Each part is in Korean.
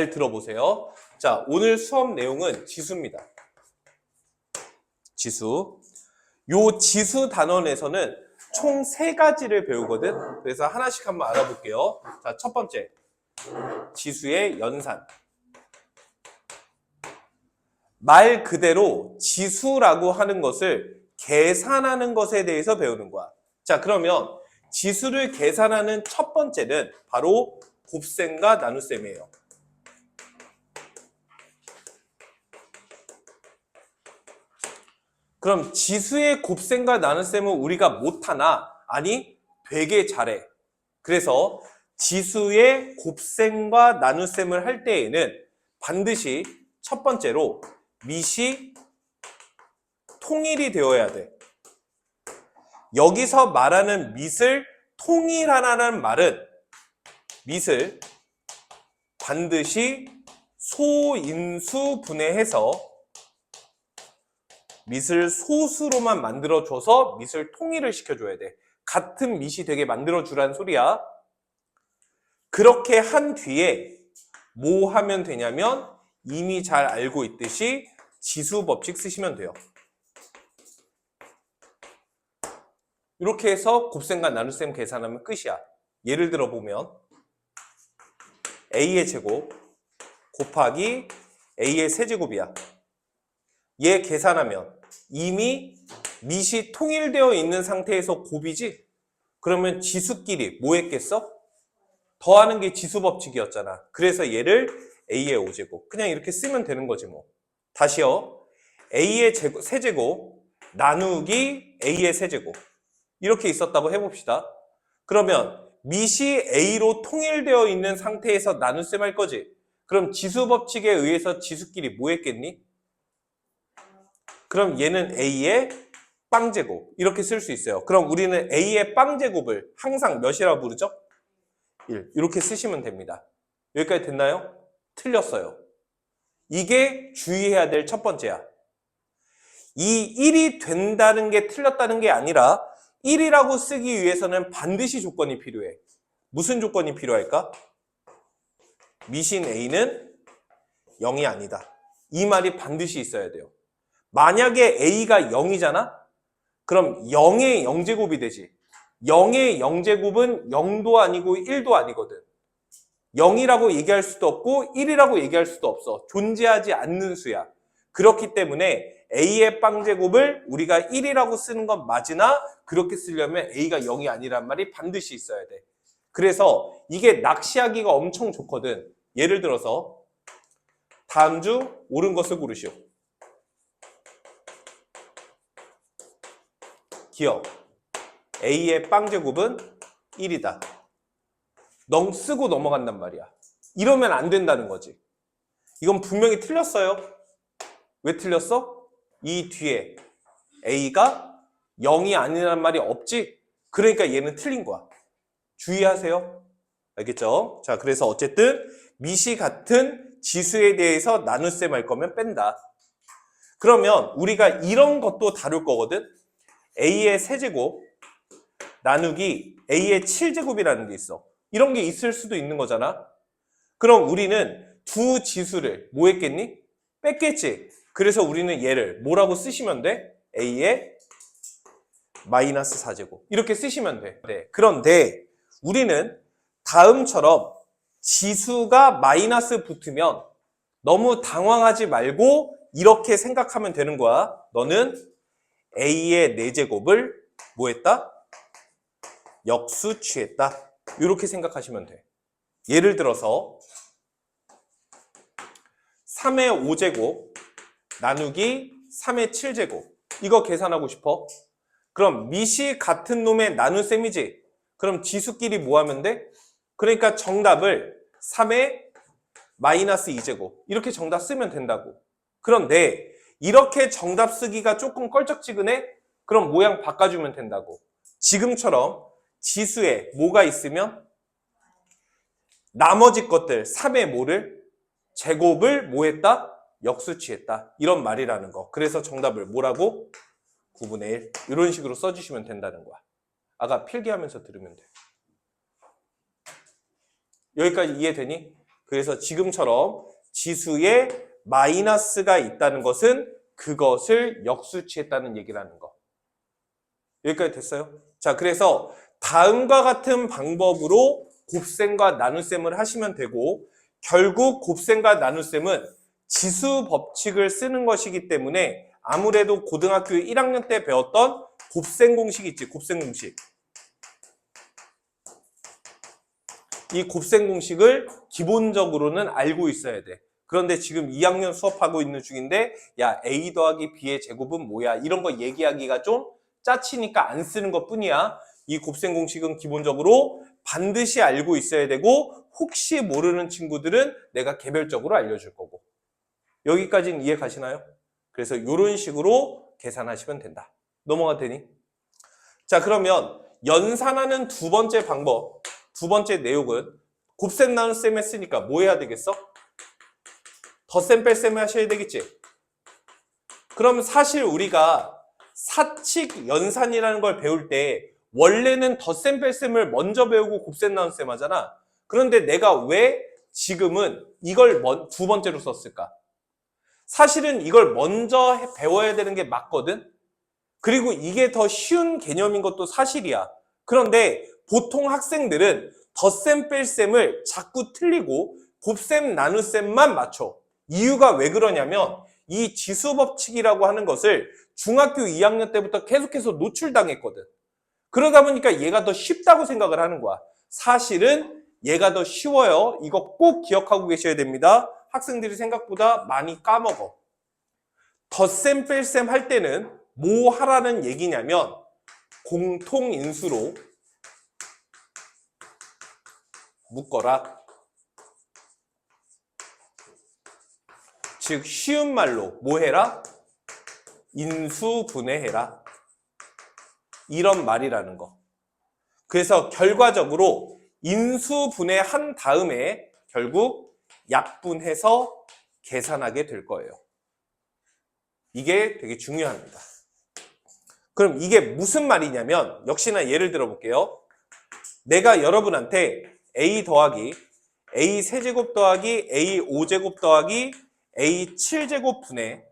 잘 들어보세요. 자, 오늘 수업 내용은 지수입니다. 지수. 요 지수 단원에서는 총 3가지를 배우거든. 그래서 하나씩 한번 알아볼게요. 자, 첫 번째. 지수의 연산. 말 그대로 지수라고 하는 것을 계산하는 것에 대해서 배우는 거야. 자, 그러면 지수를 계산하는 첫 번째는 바로 곱셈과 나눗셈이에요. 그럼 지수의 곱셈과 나눗셈은 우리가 못하나? 아니, 되게 잘해. 그래서 지수의 곱셈과 나눗셈을 할 때에는 반드시 첫 번째로 밑이 통일이 되어야 돼. 여기서 말하는 밑을 통일하라는 말은 밑을 반드시 소인수 분해해서 밑을 소수로만 만들어줘서 밑을 통일을 시켜줘야 돼. 같은 밑이 되게 만들어주란 소리야. 그렇게 한 뒤에 뭐 하면 되냐면 이미 잘 알고 있듯이 지수 법칙 쓰시면 돼요. 이렇게 해서 곱셈과 나눗셈 계산하면 끝이야. 예를 들어 보면 a의 제곱 곱하기 a의 세제곱이야. 얘 계산하면 이미 밑이 통일되어 있는 상태에서 곱이지? 그러면 지수끼리 뭐 했겠어? 더하는 게 지수 법칙이었잖아. 그래서 얘를 a의 5제곱 그냥 이렇게 쓰면 되는 거지 뭐. 다시요. a의 세제곱 나누기 a의 세제곱 이렇게 있었다고 해봅시다. 그러면 밑이 a로 통일되어 있는 상태에서 나눗셈 할 거지? 그럼 지수 법칙에 의해서 지수끼리 뭐 했겠니? 그럼 얘는 a의 빵제곱 이렇게 쓸 수 있어요. 그럼 우리는 a의 빵제곱을 항상 몇이라고 부르죠? 1 이렇게 쓰시면 됩니다. 여기까지 됐나요? 틀렸어요. 이게 주의해야 될 첫 번째야. 이 1이 된다는 게 틀렸다는 게 아니라 1이라고 쓰기 위해서는 반드시 조건이 필요해. 무슨 조건이 필요할까? 밑인 a는 0이 아니다. 이 말이 반드시 있어야 돼요. 만약에 a가 0이잖아? 그럼 0의 0제곱이 되지. 0의 0제곱은 0도 아니고 1도 아니거든. 0이라고 얘기할 수도 없고 1이라고 얘기할 수도 없어. 존재하지 않는 수야. 그렇기 때문에 a의 빵제곱을 우리가 1이라고 쓰는 건 맞으나 그렇게 쓰려면 a가 0이 아니란 말이 반드시 있어야 돼. 그래서 이게 낚시하기가 엄청 좋거든. 예를 들어서 다음 주 옳은 것을 고르시오. 기억. a의 빵제곱은 1이다. 넌 쓰고 넘어간단 말이야. 이러면 안 된다는 거지. 이건 분명히 틀렸어요. 왜 틀렸어? 이 뒤에 a가 0이 아니라는 말이 없지? 그러니까 얘는 틀린 거야. 주의하세요. 알겠죠? 자, 그래서 어쨌든 밑이 같은 지수에 대해서 나눗셈 할 거면 뺀다. 그러면 우리가 이런 것도 다룰 거거든. a의 세제곱 나누기 a의 7제곱이라는 게 있어. 이런 게 있을 수도 있는 거잖아. 그럼 우리는 두 지수를 뭐 했겠니? 뺐겠지. 그래서 우리는 얘를 뭐라고 쓰시면 돼? a의 마이너스 4제곱 이렇게 쓰시면 돼. 그런데 우리는 다음처럼 지수가 마이너스 붙으면 너무 당황하지 말고 이렇게 생각하면 되는 거야. 너는 a의 4제곱을 뭐 했다? 역수 취했다. 이렇게 생각하시면 돼. 예를 들어서 3의 5제곱 나누기 3의 7제곱 이거 계산하고 싶어? 그럼 밑이 같은 놈의 나눗셈이지? 그럼 지수끼리 뭐 하면 돼? 그러니까 정답을 3의 마이너스 2제곱 이렇게 정답 쓰면 된다고. 그런데 이렇게 정답 쓰기가 조금 껄쩍지근해? 그럼 모양 바꿔주면 된다고. 지금처럼 지수에 뭐가 있으면 나머지 것들 3의 뭐를? 제곱을 뭐 했다? 역수 취했다. 이런 말이라는 거. 그래서 정답을 뭐라고? 9분의 1 이런 식으로 써주시면 된다는 거야. 아까 필기하면서 들으면 돼. 여기까지 이해되니? 그래서 지금처럼 지수에 마이너스가 있다는 것은 그것을 역수치했다는 얘기라는 거. 여기까지 됐어요? 자, 그래서 다음과 같은 방법으로 곱셈과 나눗셈을 하시면 되고, 결국 곱셈과 나눗셈은 지수 법칙을 쓰는 것이기 때문에 아무래도 고등학교 1학년 때 배웠던 곱셈 공식 있지, 곱셈 공식. 이 곱셈 공식을 기본적으로는 알고 있어야 돼. 그런데 지금 2학년 수업하고 있는 중인데, 야, A 더하기 B의 제곱은 뭐야? 이런 거 얘기하기가 좀 짜치니까 안 쓰는 것 뿐이야. 이 곱셈 공식은 기본적으로 반드시 알고 있어야 되고, 혹시 모르는 친구들은 내가 개별적으로 알려줄 거고. 여기까지는 이해 가시나요? 그래서 이런 식으로 계산하시면 된다. 넘어가 되니? 자, 그러면 연산하는 두 번째 방법, 두 번째 내용은 곱셈 나눗셈 했으니까 뭐 해야 되겠어? 덧셈 뺄셈 하셔야 되겠지? 그럼 사실 우리가 사칙 연산이라는 걸 배울 때 원래는 덧셈 뺄셈을 먼저 배우고 곱셈 나눗셈 하잖아. 그런데 내가 왜 지금은 이걸 두 번째로 썼을까? 사실은 이걸 먼저 배워야 되는 게 맞거든? 그리고 이게 더 쉬운 개념인 것도 사실이야. 그런데 보통 학생들은 덧셈 뺄셈을 자꾸 틀리고 곱셈 나눗셈만 맞춰. 이유가 왜 그러냐면 이 지수법칙이라고 하는 것을 중학교 2학년 때부터 계속해서 노출당했거든. 그러다 보니까 얘가 더 쉽다고 생각을 하는 거야. 사실은 얘가 더 쉬워요. 이거 꼭 기억하고 계셔야 됩니다. 학생들이 생각보다 많이 까먹어. 덧셈 뺄셈 할 때는 뭐 하라는 얘기냐면 공통인수로 묶어라. 즉 쉬운 말로 뭐 해라? 인수분해해라. 이런 말이라는 거. 그래서 결과적으로 인수분해한 다음에 결국 약분해서 계산하게 될 거예요. 이게 되게 중요합니다. 그럼 이게 무슨 말이냐면 역시나 예를 들어 볼게요. 내가 여러분한테 A 더하기 A 세제곱 더하기 A 5제곱 더하기 A 7제곱 분의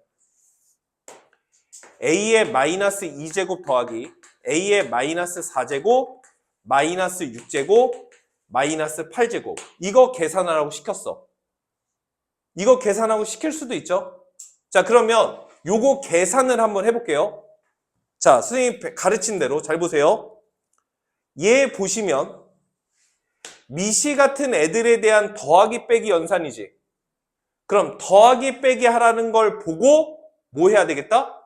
A의 마이너스 2제곱 더하기 A의 마이너스 4제곱 마이너스 6제곱 마이너스 8제곱 이거 계산하라고 시켰어. 이거 계산하고 시킬 수도 있죠. 자, 그러면 요거 계산을 한번 해볼게요. 자, 선생님이 가르친 대로 잘 보세요. 얘 보시면 미시 같은 애들에 대한 더하기 빼기 연산이지. 그럼 더하기 빼기 하라는 걸 보고 뭐 해야 되겠다?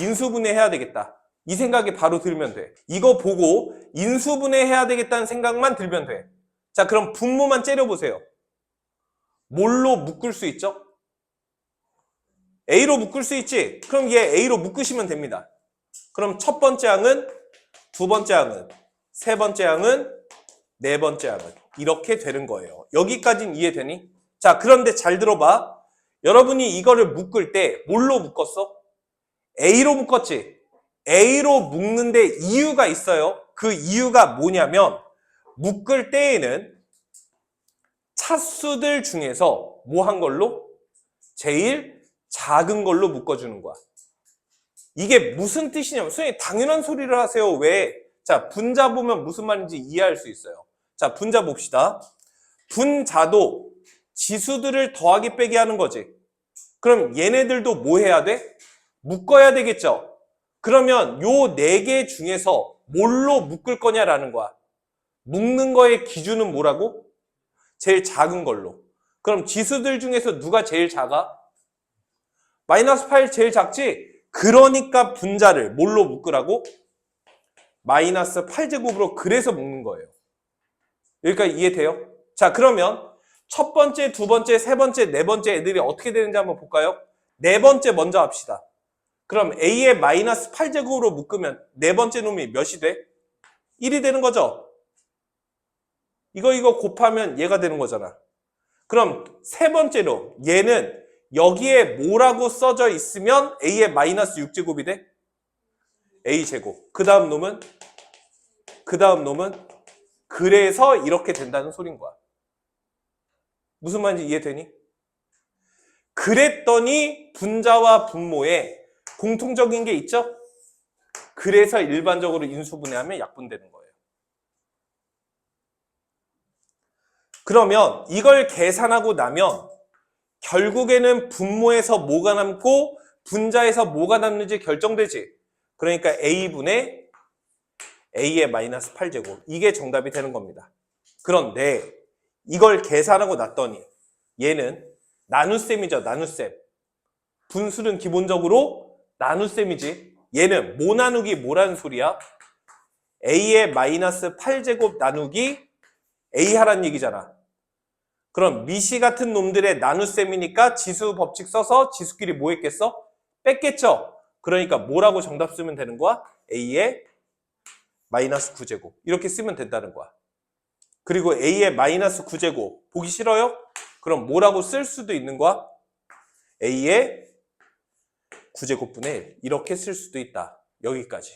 인수분해 해야 되겠다. 이 생각이 바로 들면 돼. 이거 보고 인수분해 해야 되겠다는 생각만 들면 돼. 자, 그럼 분모만 째려보세요. 뭘로 묶을 수 있죠? A로 묶을 수 있지? 그럼 얘 A로 묶으시면 됩니다. 그럼 첫 번째 항은, 두 번째 항은, 세 번째 항은, 네 번째 항은 이렇게 되는 거예요. 여기까지는 이해되니? 자, 그런데 잘 들어봐. 여러분이 이거를 묶을 때 뭘로 묶었어? A로 묶었지? A로 묶는데 이유가 있어요. 그 이유가 뭐냐면 묶을 때에는 차수들 중에서 뭐 한 걸로? 제일 작은 걸로 묶어주는 거야. 이게 무슨 뜻이냐면 선생님 당연한 소리를 하세요. 왜? 자, 분자 보면 무슨 말인지 이해할 수 있어요. 자, 분자 봅시다. 분자도 지수들을 더하기 빼기 하는 거지. 그럼 얘네들도 뭐 해야 돼? 묶어야 되겠죠. 그러면 요 4개 중에서 뭘로 묶을 거냐라는 거야. 묶는 거의 기준은 뭐라고? 제일 작은 걸로. 그럼 지수들 중에서 누가 제일 작아? 마이너스 8 제일 작지? 그러니까 분자를 뭘로 묶으라고? 마이너스 8제곱으로 그래서 묶는 거예요. 여기까지 이해돼요? 자, 그러면 첫 번째, 두 번째, 세 번째, 네 번째 애들이 어떻게 되는지 한번 볼까요? 네 번째 먼저 합시다. 그럼 A의 마이너스 8제곱으로 묶으면 네 번째 놈이 몇이 돼? 1이 되는 거죠? 이거 곱하면 얘가 되는 거잖아. 그럼 세 번째 놈, 얘는 여기에 뭐라고 써져 있으면 A의 마이너스 6제곱이 돼? A제곱. 그 다음 놈은? 그래서 이렇게 된다는 소린 거야. 무슨 말인지 이해되니? 그랬더니 분자와 분모에 공통적인 게 있죠? 그래서 일반적으로 인수분해하면 약분되는 거예요. 그러면 이걸 계산하고 나면 결국에는 분모에서 뭐가 남고 분자에서 뭐가 남는지 결정되지. 그러니까 A분의 A의 마이너스 8제곱. 이게 정답이 되는 겁니다. 그런데 이걸 계산하고 났더니 얘는 나눗셈이죠. 나눗셈. 분수는 기본적으로 나눗셈이지. 얘는 뭐 나누기 뭐라는 소리야? A의 마이너스 8제곱 나누기 A 하란 얘기잖아. 그럼 미시 같은 놈들의 나눗셈이니까 지수 법칙 써서 지수끼리 뭐 했겠어? 뺐겠죠? 그러니까 뭐라고 정답 쓰면 되는 거야? A의 마이너스 9제곱. 이렇게 쓰면 된다는 거야. 그리고 A의 마이너스 9제곱. 보기 싫어요? 그럼 뭐라고 쓸 수도 있는 거야? A의 9제곱분의 1. 이렇게 쓸 수도 있다. 여기까지.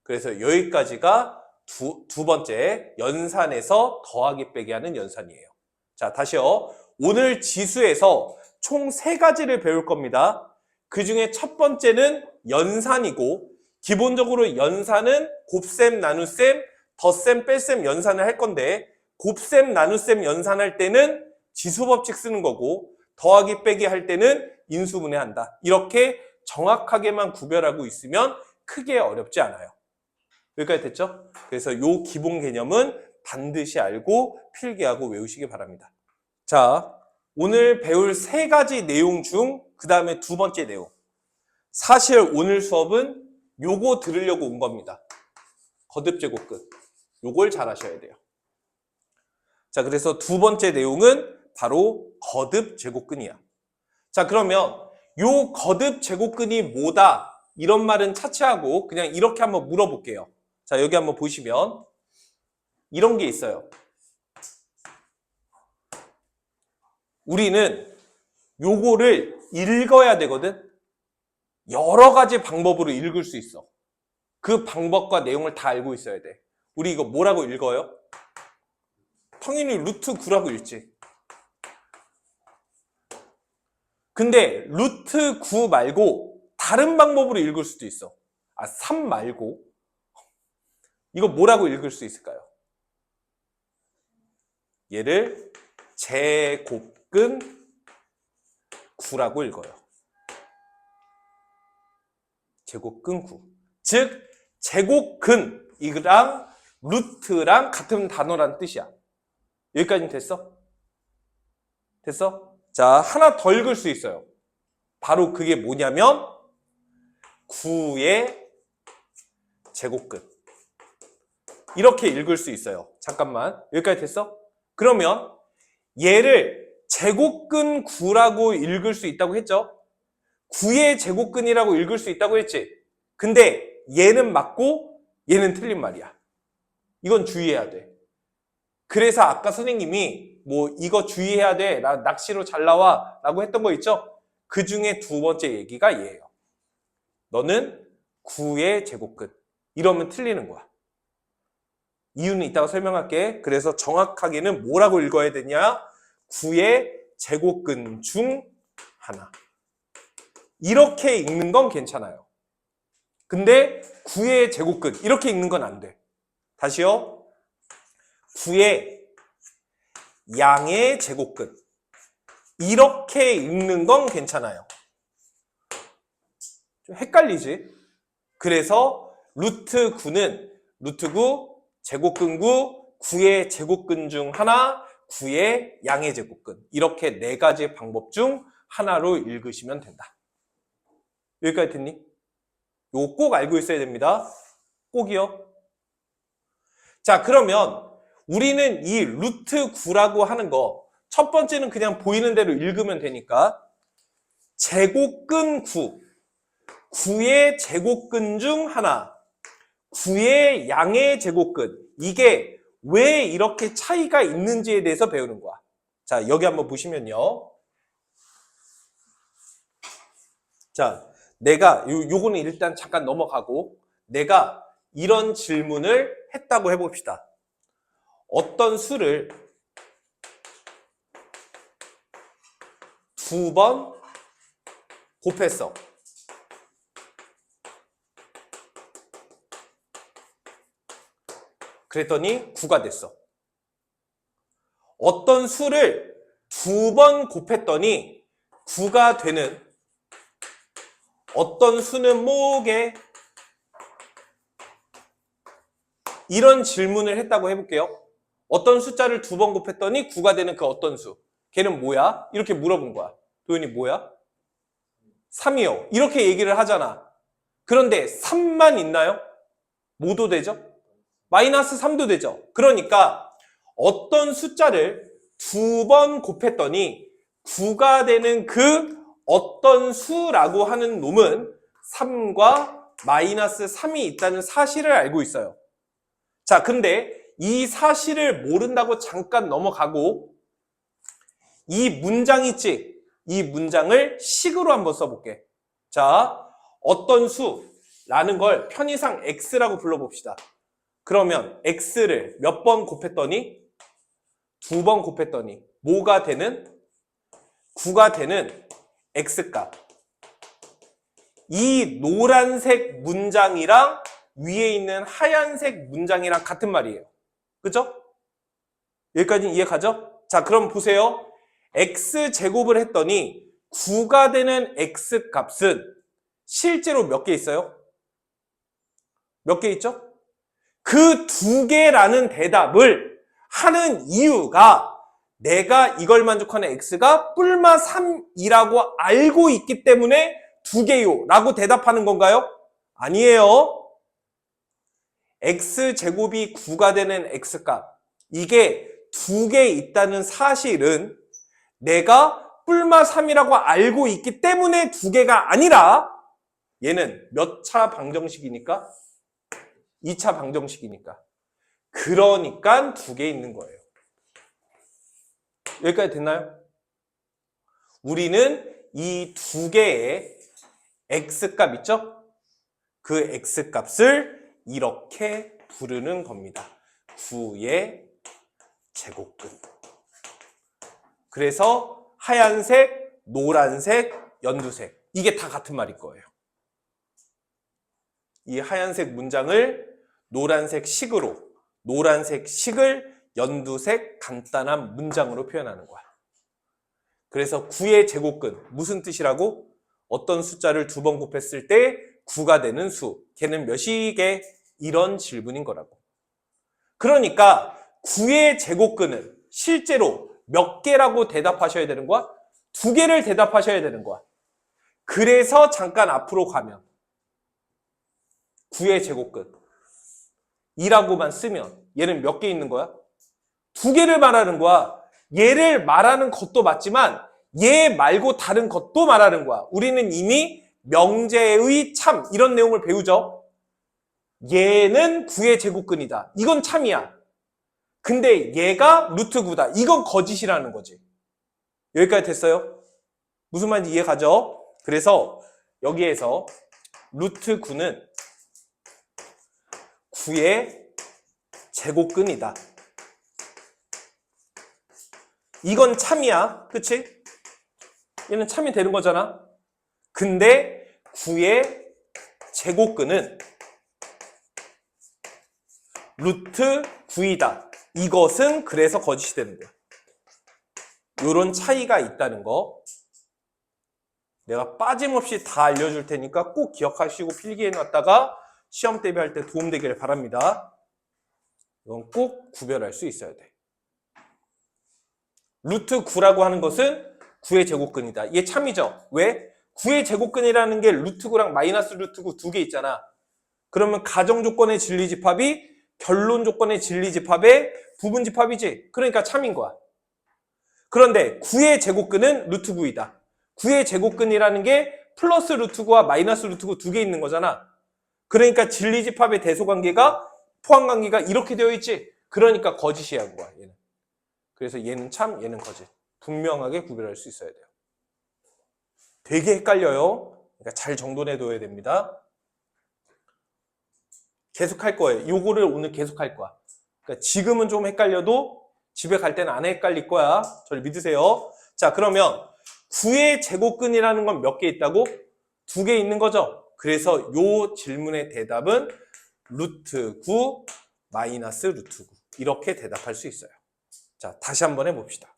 그래서 여기까지가 두 번째 연산에서 더하기 빼기 하는 연산이에요. 자, 다시요. 오늘 지수에서 총 3가지를 배울 겁니다. 그 중에 첫 번째는 연산이고, 기본적으로 연산은 곱셈, 나눗셈, 덧셈, 뺄셈 연산을 할 건데, 곱셈, 나눗셈 연산할 때는 지수법칙 쓰는 거고, 더하기 빼기 할 때는 인수분해한다. 이렇게 정확하게만 구별하고 있으면 크게 어렵지 않아요. 여기까지 됐죠? 그래서 이 기본 개념은 반드시 알고 필기하고 외우시기 바랍니다. 자, 오늘 배울 3가지 내용 중 그 다음에 두 번째 내용. 사실 오늘 수업은 요거 들으려고 온 겁니다. 거듭제곱근. 요걸 잘 하셔야 돼요. 자, 그래서 두 번째 내용은 바로 거듭제곱근이야. 자, 그러면 요 거듭제곱근이 뭐다? 이런 말은 차치하고 그냥 이렇게 한번 물어볼게요. 자, 여기 한번 보시면 이런 게 있어요. 우리는 요거를 읽어야 되거든. 여러 가지 방법으로 읽을 수 있어. 그 방법과 내용을 다 알고 있어야 돼. 우리 이거 뭐라고 읽어요? 당연히 루트 9라고 읽지. 근데 루트 9 말고 다른 방법으로 읽을 수도 있어. 3 말고. 이거 뭐라고 읽을 수 있을까요? 얘를 제곱근 9라고 읽어요. 제곱근 9. 즉 제곱근이랑 루트랑 같은 단어란 뜻이야. 여기까지는 됐어? 됐어? 자, 하나 더 읽을 수 있어요. 바로 그게 뭐냐면 9의 제곱근. 이렇게 읽을 수 있어요. 잠깐만. 여기까지 됐어? 그러면 얘를 제곱근 9라고 읽을 수 있다고 했죠? 9의 제곱근이라고 읽을 수 있다고 했지? 근데 얘는 맞고 얘는 틀린 말이야. 이건 주의해야 돼. 그래서 아까 선생님이 뭐 이거 주의해야 돼. 나 낚시로 잘 나와 라고 했던 거 있죠? 그 중에 두 번째 얘기가 얘예요. 너는 9의 제곱근. 이러면 틀리는 거야. 이유는 이따가 설명할게. 그래서 정확하게는 뭐라고 읽어야 되냐? 9의 제곱근 중 하나. 이렇게 읽는 건 괜찮아요. 근데 9의 제곱근 이렇게 읽는 건 안 돼. 다시요. 9의 양의 제곱근 이렇게 읽는 건 괜찮아요. 좀 헷갈리지? 그래서 루트 9는 루트 9, 제곱근 9, 9의 제곱근 중 하나, 9의 양의 제곱근. 이렇게 4가지 방법 중 하나로 읽으시면 된다. 여기까지 됐니? 요거 꼭 알고 있어야 됩니다. 꼭이요. 자, 그러면 우리는 이 루트 9라고 하는 거 첫 번째는 그냥 보이는 대로 읽으면 되니까 제곱근 9, 9의 제곱근 중 하나, 9의 양의 제곱근. 이게 왜 이렇게 차이가 있는지에 대해서 배우는 거야. 자, 여기 한번 보시면요. 자, 내가 요거는 일단 잠깐 넘어가고 내가 이런 질문을 했다고 해봅시다. 어떤 수를 2번 곱했어. 그랬더니 9가 됐어. 어떤 수를 2번 곱했더니 9가 되는 어떤 수는 뭐게? 이런 질문을 했다고 해볼게요. 어떤 숫자를 2번 곱했더니 9가 되는 그 어떤 수. 걔는 뭐야? 이렇게 물어본 거야. 도현이 뭐야? 3이요. 이렇게 얘기를 하잖아. 그런데 3만 있나요? 뭐도 되죠? 마이너스 3도 되죠. 그러니까 어떤 숫자를 2번 곱했더니 9가 되는 그 어떤 수라고 하는 놈은 3과 마이너스 3이 있다는 사실을 알고 있어요. 자, 근데 이 사실을 모른다고 잠깐 넘어가고 이 문장 있지? 이 문장을 식으로 한번 써볼게. 자, 어떤 수라는 걸 편의상 x라고 불러봅시다. 그러면 x를 몇 번 곱했더니 2번 곱했더니 뭐가 되는? 9가 되는 x값. 이 노란색 문장이랑 위에 있는 하얀색 문장이랑 같은 말이에요. 그죠? 여기까지는 이해 가죠? 자, 그럼 보세요. x제곱을 했더니 9가 되는 x값은 실제로 몇 개 있어요? 몇 개 있죠? 그 2개라는 대답을 하는 이유가 내가 이걸 만족하는 x가 뿔마 3이라고 알고 있기 때문에 2개요 라고 대답하는 건가요? 아니에요. x제곱이 9가 되는 x값, 이게 2개 있다는 사실은 내가 뿔마 3이라고 알고 있기 때문에 2개가 아니라 얘는 몇 차 방정식이니까? 2차 방정식이니까. 그러니까 2개 있는 거예요. 여기까지 됐나요? 우리는 이 2개의 x값 있죠? 그 x값을 이렇게 부르는 겁니다. 9의 제곱근. 그래서 하얀색, 노란색, 연두색 이게 다 같은 말일 거예요. 이 하얀색 문장을 노란색 식으로, 노란색 식을 연두색 간단한 문장으로 표현하는 거야. 그래서 9의 제곱근 무슨 뜻이라고? 어떤 숫자를 2번 곱했을 때 9가 되는 수. 걔는 몇이게? 이런 질문인 거라고. 그러니까 9의 제곱근은 실제로 몇 개라고 대답하셔야 되는 거야? 2개를 대답하셔야 되는 거야. 그래서 잠깐 앞으로 가면 9의 제곱근 2라고만 쓰면 얘는 몇 개 있는 거야? 2개를 말하는 거야. 얘를 말하는 것도 맞지만 얘 말고 다른 것도 말하는 거야. 우리는 이미 명제의 참 이런 내용을 배우죠. 얘는 9의 제곱근이다. 이건 참이야. 근데 얘가 루트 9다. 이건 거짓이라는 거지. 여기까지 됐어요? 무슨 말인지 이해 가죠? 그래서 여기에서 루트 9는 9의 제곱근이다. 이건 참이야. 그치? 얘는 참이 되는 거잖아. 근데 9의 제곱근은 루트 9이다. 이것은 그래서 거짓이 되는 거야. 이런 차이가 있다는 거 내가 빠짐없이 다 알려줄 테니까 꼭 기억하시고 필기해놨다가 시험 대비할 때 도움되기를 바랍니다. 이건 꼭 구별할 수 있어야 돼. 루트 9라고 하는 것은 9의 제곱근이다. 이게 참이죠. 왜? 9의 제곱근이라는 게 루트 9랑 마이너스 루트 9 두 개 있잖아. 그러면 가정조건의 진리집합이 결론 조건의 진리집합의 부분집합이지. 그러니까 참인 거야. 그런데 9의 제곱근은 루트 9이다. 9의 제곱근이라는 게 플러스 루트 9와 마이너스 루트 9 두 개 있는 거잖아. 그러니까 진리집합의 대소관계가 포함관계가 이렇게 되어 있지. 그러니까 거짓이야 그거야 얘는. 그래서 얘는 참, 얘는 거짓. 분명하게 구별할 수 있어야 돼요. 되게 헷갈려요. 그러니까 잘 정돈해 둬야 됩니다. 계속 할 거예요. 요거를 오늘 계속 할 거야. 그러니까 지금은 좀 헷갈려도 집에 갈 때는 안 헷갈릴 거야. 저를 믿으세요. 자, 그러면 9의 제곱근이라는 건 몇 개 있다고? 2개 있는 거죠. 그래서 요 질문의 대답은 루트 9 마이너스 루트 9 이렇게 대답할 수 있어요. 자, 다시 한번 해봅시다.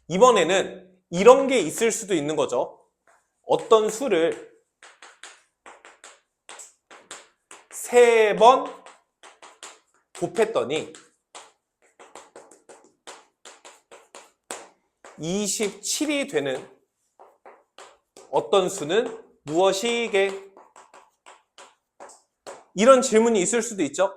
이번에는 이런 게 있을 수도 있는 거죠. 어떤 수를 3번 곱했더니 27이 되는 어떤 수는 무엇이게? 이런 질문이 있을 수도 있죠.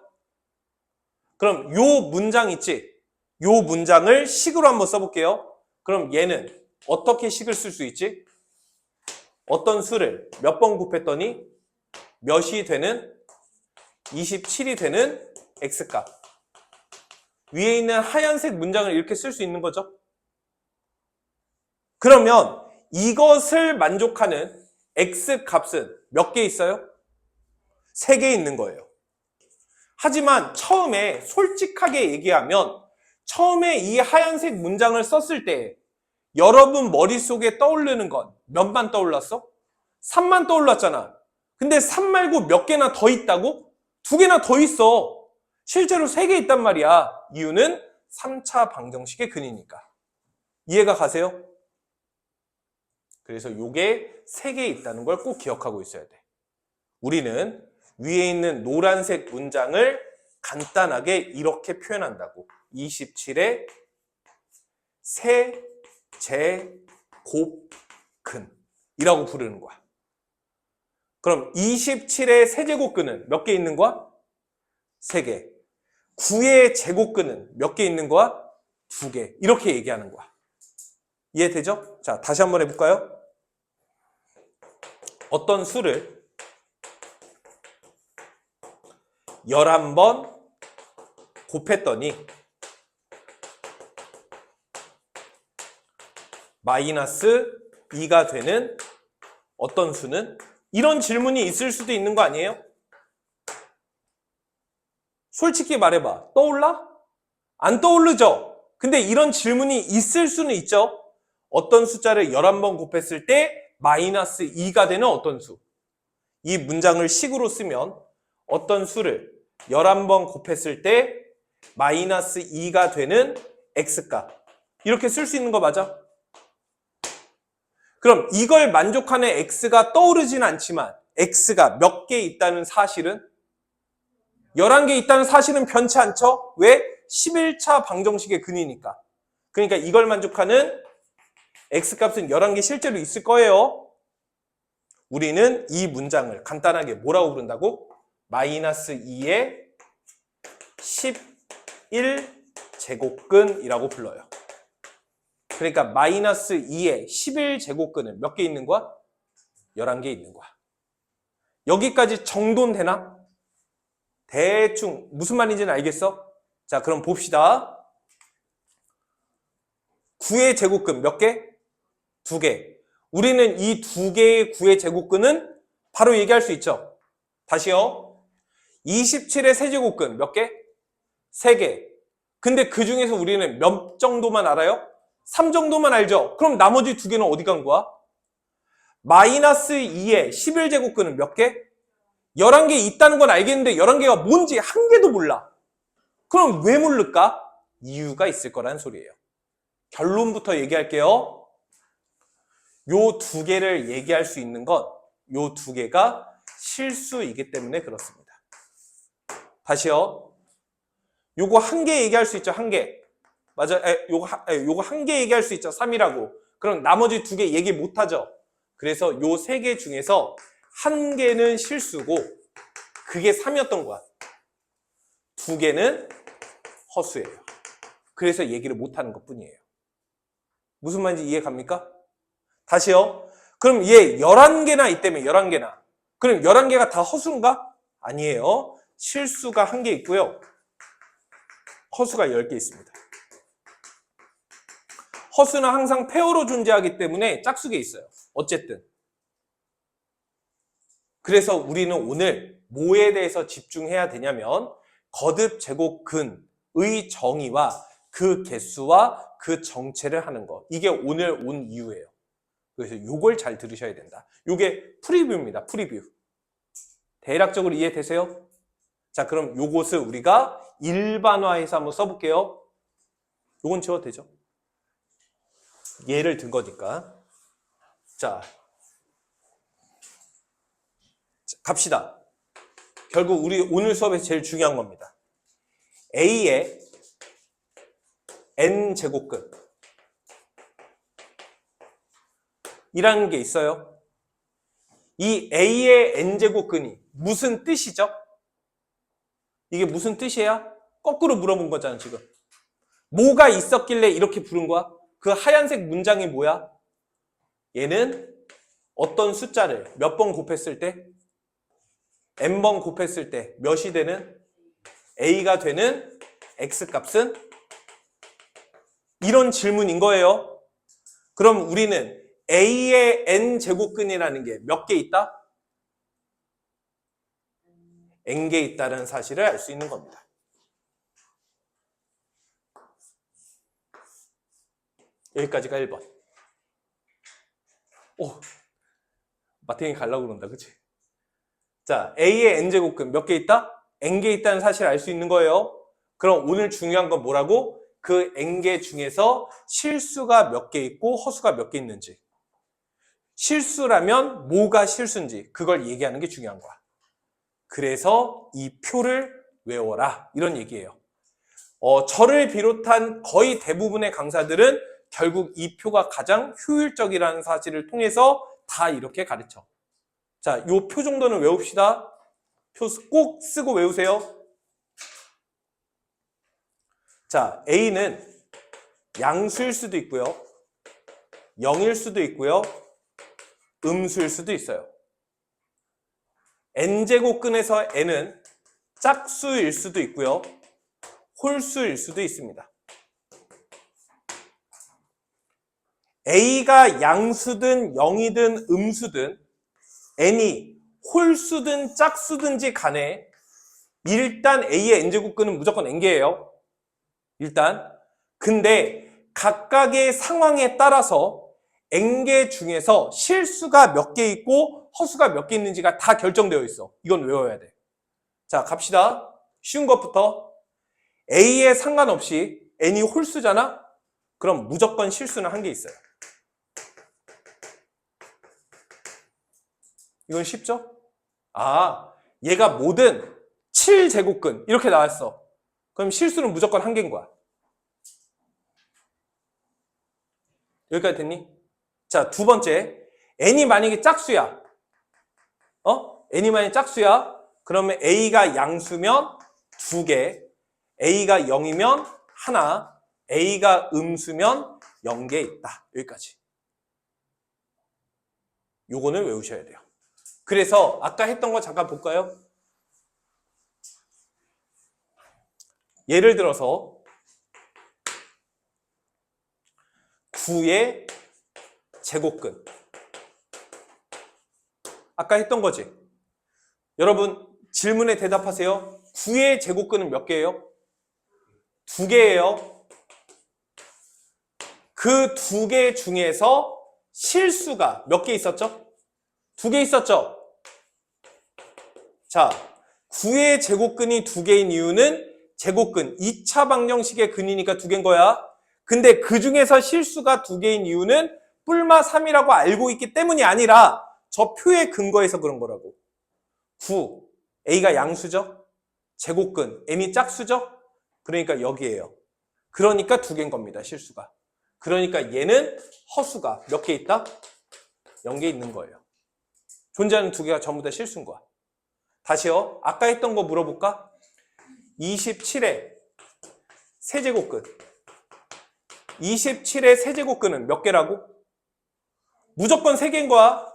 그럼 요 문장 있지? 요 문장을 식으로 한번 써볼게요. 그럼 얘는 어떻게 식을 쓸 수 있지? 어떤 수를 몇 번 곱했더니 몇이 되는 27이 되는 x값. 위에 있는 하얀색 문장을 이렇게 쓸 수 있는 거죠. 그러면 이것을 만족하는 x값은 몇 개 있어요? 3개 있는 거예요. 하지만 처음에 솔직하게 얘기하면 처음에 이 하얀색 문장을 썼을 때 여러분 머릿속에 떠오르는 건 몇만 떠올랐어? 3만 떠올랐잖아. 근데 3 말고 몇 개나 더 있다고? 2개나 더 있어. 실제로 3개 있단 말이야. 이유는 3차 방정식의 근이니까. 이해가 가세요? 그래서 요게 3개 있다는 걸 꼭 기억하고 있어야 돼. 우리는 위에 있는 노란색 문장을 간단하게 이렇게 표현한다고. 27의 세제곱근이라고 부르는 거야. 그럼 27의 세제곱근은 몇 개 있는 거야? 3개. 9의 제곱근은 몇 개 있는 거야? 2개. 이렇게 얘기하는 거야. 이해되죠? 자, 다시 한번 해볼까요? 어떤 수를 11번 곱했더니 마이너스 2가 되는 어떤 수는? 이런 질문이 있을 수도 있는 거 아니에요? 솔직히 말해봐. 떠올라? 안 떠오르죠? 근데 이런 질문이 있을 수는 있죠? 어떤 숫자를 11번 곱했을 때 마이너스 2가 되는 어떤 수? 이 문장을 식으로 쓰면 어떤 수를 11번 곱했을 때 마이너스 2가 되는 x값. 이렇게 쓸 수 있는 거 맞아? 그럼 이걸 만족하는 x가 떠오르진 않지만 x가 몇 개 있다는 사실은? 11개 있다는 사실은 변치 않죠? 왜? 11차 방정식의 근이니까. 그러니까 이걸 만족하는 x값은 11개 실제로 있을 거예요. 우리는 이 문장을 간단하게 뭐라고 부른다고? 마이너스 2의 11제곱근이라고 불러요. 그러니까 마이너스 2의 11제곱근은 몇 개 있는 거야? 11개 있는 거야. 여기까지 정돈 되나? 대충 무슨 말인지는 알겠어? 자, 그럼 봅시다. 9의 제곱근 몇 개? 2개. 우리는 이 2개의 9의 제곱근은 바로 얘기할 수 있죠. 다시요. 27의 세제곱근 몇 개? 3개. 근데 그 중에서 우리는 몇 정도만 알아요? 3 정도만 알죠? 그럼 나머지 2개는 어디 간 거야? 마이너스 2의 11제곱근은 몇 개? 11개 있다는 건 알겠는데 11개가 뭔지 한 개도 몰라. 그럼 왜 모를까? 이유가 있을 거라는 소리예요. 결론부터 얘기할게요. 요 2개를 얘기할 수 있는 건 요 2개가 실수이기 때문에 그렇습니다. 다시요. 요거 1개 얘기할 수 있죠. 1개. 맞아. 요거 1개 얘기할 수 있죠. 3이라고. 그럼 나머지 2개 얘기 못 하죠. 그래서 요 3개 중에서 1개는 실수고 그게 3이었던 거야. 2개는 허수예요. 그래서 얘기를 못 하는 것 뿐이에요. 무슨 말인지 이해 갑니까? 다시요. 그럼 얘 11개나 있다며 11개나. 그럼 11개가 다 허수인가? 아니에요. 실수가 1개 있고요. 허수가 10개 있습니다. 허수는 항상 페어로 존재하기 때문에 짝수게 있어요. 어쨌든. 그래서 우리는 오늘 뭐에 대해서 집중해야 되냐면 거듭 제곱근의 정의와 그 개수와 그 정체를 하는 거. 이게 오늘 온 이유예요. 그래서 요걸 잘 들으셔야 된다. 요게 프리뷰입니다. 프리뷰. 대략적으로 이해되세요? 자, 그럼 요것을 우리가 일반화해서 한번 써볼게요. 요건 지워도 되죠? 예를 든 거니까. 자, 갑시다. 결국 우리 오늘 수업에서 제일 중요한 겁니다. A의 n제곱근 이라는 게 있어요. 이 A의 n제곱근이 무슨 뜻이죠? 이게 무슨 뜻이야? 거꾸로 물어본 거잖아, 지금. 뭐가 있었길래 이렇게 부른 거야? 그 하얀색 문장이 뭐야? 얘는 어떤 숫자를 몇 번 곱했을 때? n번 곱했을 때 몇이 되는? A가 되는 X값은? 이런 질문인 거예요. 그럼 우리는 A의 n제곱근이라는 게 몇 개 있다? n개 있다는 사실을 알 수 있는 겁니다. 여기까지가 1번. 오, 마탱이 가려고 그런다, 그치? 자, A의 n제곱근 몇 개 있다? n개 있다는 사실을 알 수 있는 거예요. 그럼 오늘 중요한 건 뭐라고? 그 n개 중에서 실수가 몇 개 있고 허수가 몇 개 있는지. 실수라면 뭐가 실수인지 그걸 얘기하는 게 중요한 거야. 그래서 이 표를 외워라, 이런 얘기예요. 저를 비롯한 거의 대부분의 강사들은 결국 이 표가 가장 효율적이라는 사실을 통해서 다 이렇게 가르쳐. 자, 요 표 정도는 외웁시다. 표 꼭 쓰고 외우세요. 자, A는 양수일 수도 있고요, 0일 수도 있고요, 음수일 수도 있어요. n제곱근에서 n은 짝수일 수도 있고요, 홀수일 수도 있습니다. A가 양수든 0이든 음수든 n이 홀수든 짝수든지 간에 일단 A의 n제곱근은 무조건 n개예요. 일단. 근데 각각의 상황에 따라서 n개 중에서 실수가 몇 개 있고 허수가 몇 개 있는지가 다 결정되어 있어. 이건 외워야 돼. 자, 갑시다. 쉬운 것부터. A에 상관없이 n이 홀수잖아? 그럼 무조건 실수는 한 개 있어요. 이건 쉽죠? 아, 얘가 뭐든 7제곱근 이렇게 나왔어. 그럼 실수는 무조건 한 개인 거야. 여기까지 됐니? 자, 두 번째. n이 만약에 짝수야. n이 만약에 짝수야. 그러면 a가 양수면 2개, a가 0이면 하나, a가 음수면 0개 있다. 여기까지. 요거는 외우셔야 돼요. 그래서 아까 했던 거 잠깐 볼까요? 예를 들어서 9의 제곱근. 아까 했던 거지. 여러분 질문에 대답하세요. 9의 제곱근은 몇 개예요? 2개예요. 그 2개 중에서 실수가 몇 개 있었죠? 2개 있었죠? 자, 9의 제곱근이 2개인 이유는 제곱근 2차 방정식의 근이니까 2개인 거야. 근데 그 중에서 실수가 2개인 이유는 뿔마 3이라고 알고 있기 때문이 아니라 저 표의 근거에서 그런 거라고. 9, A가 양수죠? 제곱근, M이 짝수죠? 그러니까 여기에요. 그러니까 2개인 겁니다, 실수가. 그러니까 얘는 허수가 몇 개 있다? 0개 있는 거예요. 존재하는 2개가 전부 다 실수인 거야. 다시요. 아까 했던 거 물어볼까? 27의 세제곱근. 27의 세제곱근은 몇 개라고? 무조건 3개인 거야.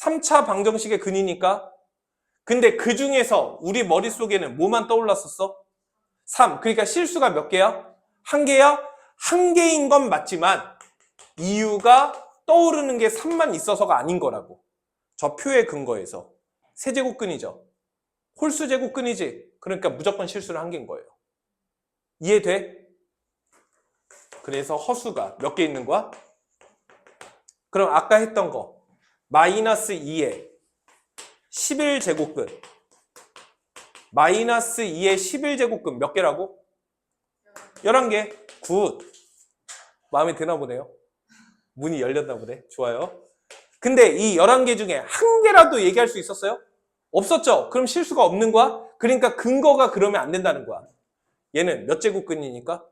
3차 방정식의 근이니까. 근데 그 중에서 우리 머릿속에는 뭐만 떠올랐었어? 3. 그러니까 실수가 몇 개야? 1개야? 1개인 건 맞지만 이유가 떠오르는 게 3만 있어서가 아닌 거라고. 저 표의 근거에서. 세제곱근이죠. 홀수 제곱근이지. 그러니까 무조건 실수를 1개인 거예요. 이해돼? 그래서 허수가 몇 개 있는 거야? 그럼 아까 했던 거 마이너스 2의 11제곱근 마이너스 2의 11제곱근 몇 개라고? 11개. 굿. 마음에 드나 보네요. 문이 열렸나 보네. 좋아요. 근데 이 11개 중에 한 개라도 얘기할 수 있었어요? 없었죠? 그럼 실수가 없는 거야? 그러니까 근거가 그러면 안 된다는 거야. 얘는 몇 제곱근이니까?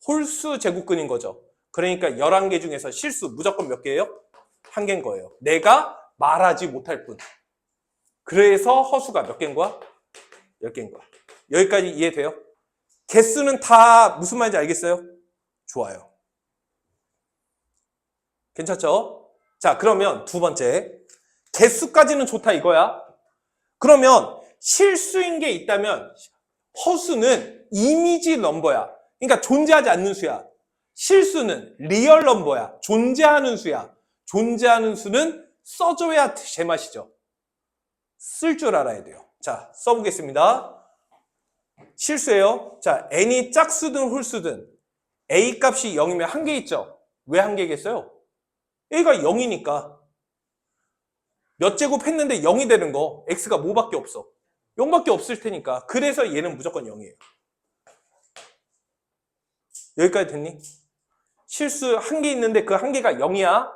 홀수 제곱근인 거죠. 그러니까 11개 중에서 실수 무조건 몇 개예요? 한 개인 거예요. 내가 말하지 못할 뿐. 그래서 허수가 몇 개인 거야? 10개인 거야. 여기까지 이해돼요? 개수는 다 무슨 말인지 알겠어요? 좋아요. 괜찮죠? 자, 그러면 두 번째. 개수까지는 좋다 이거야. 그러면 실수인 게 있다면 허수는 이미지 넘버야. 그러니까 존재하지 않는 수야. 실수는 리얼 넘버야. 존재하는 수야. 존재하는 수는 써줘야 제맛이죠. 쓸 줄 알아야 돼요. 자, 써보겠습니다. 실수예요. 자, n이 짝수든 홀수든 a 값이 0이면 한 개 있죠? 왜 한 개겠어요? a가 0이니까. 몇 제곱 했는데 0이 되는 거 x가 뭐밖에 없어? 0밖에 없을 테니까. 그래서 얘는 무조건 0이에요. 여기까지 됐니? 실수 한 개 있는데 그 한 개가 0이야.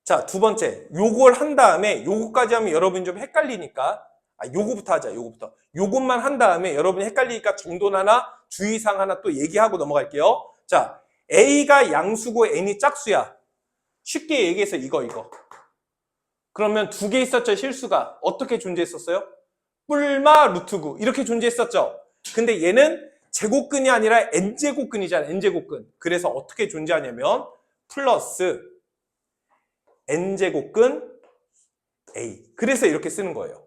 자, 두 번째. 요걸 한 다음에 요거까지 하면 여러분이 좀 헷갈리니까 요거부터 하자. 요거부터. 요것만 한 다음에 여러분이 헷갈리니까 정돈 하나, 주의사항 하나 또 얘기하고 넘어갈게요. 자, a가 양수고 n이 짝수야. 쉽게 얘기해서 이거. 그러면 두 개 있었죠, 실수가. 어떻게 존재했었어요? 뿔마 루트 9 이렇게 존재했었죠. 근데 얘는 제곱근이 아니라 n제곱근이잖아. n제곱근. 그래서 어떻게 존재하냐면 플러스 n제곱근 a. 그래서 이렇게 쓰는 거예요.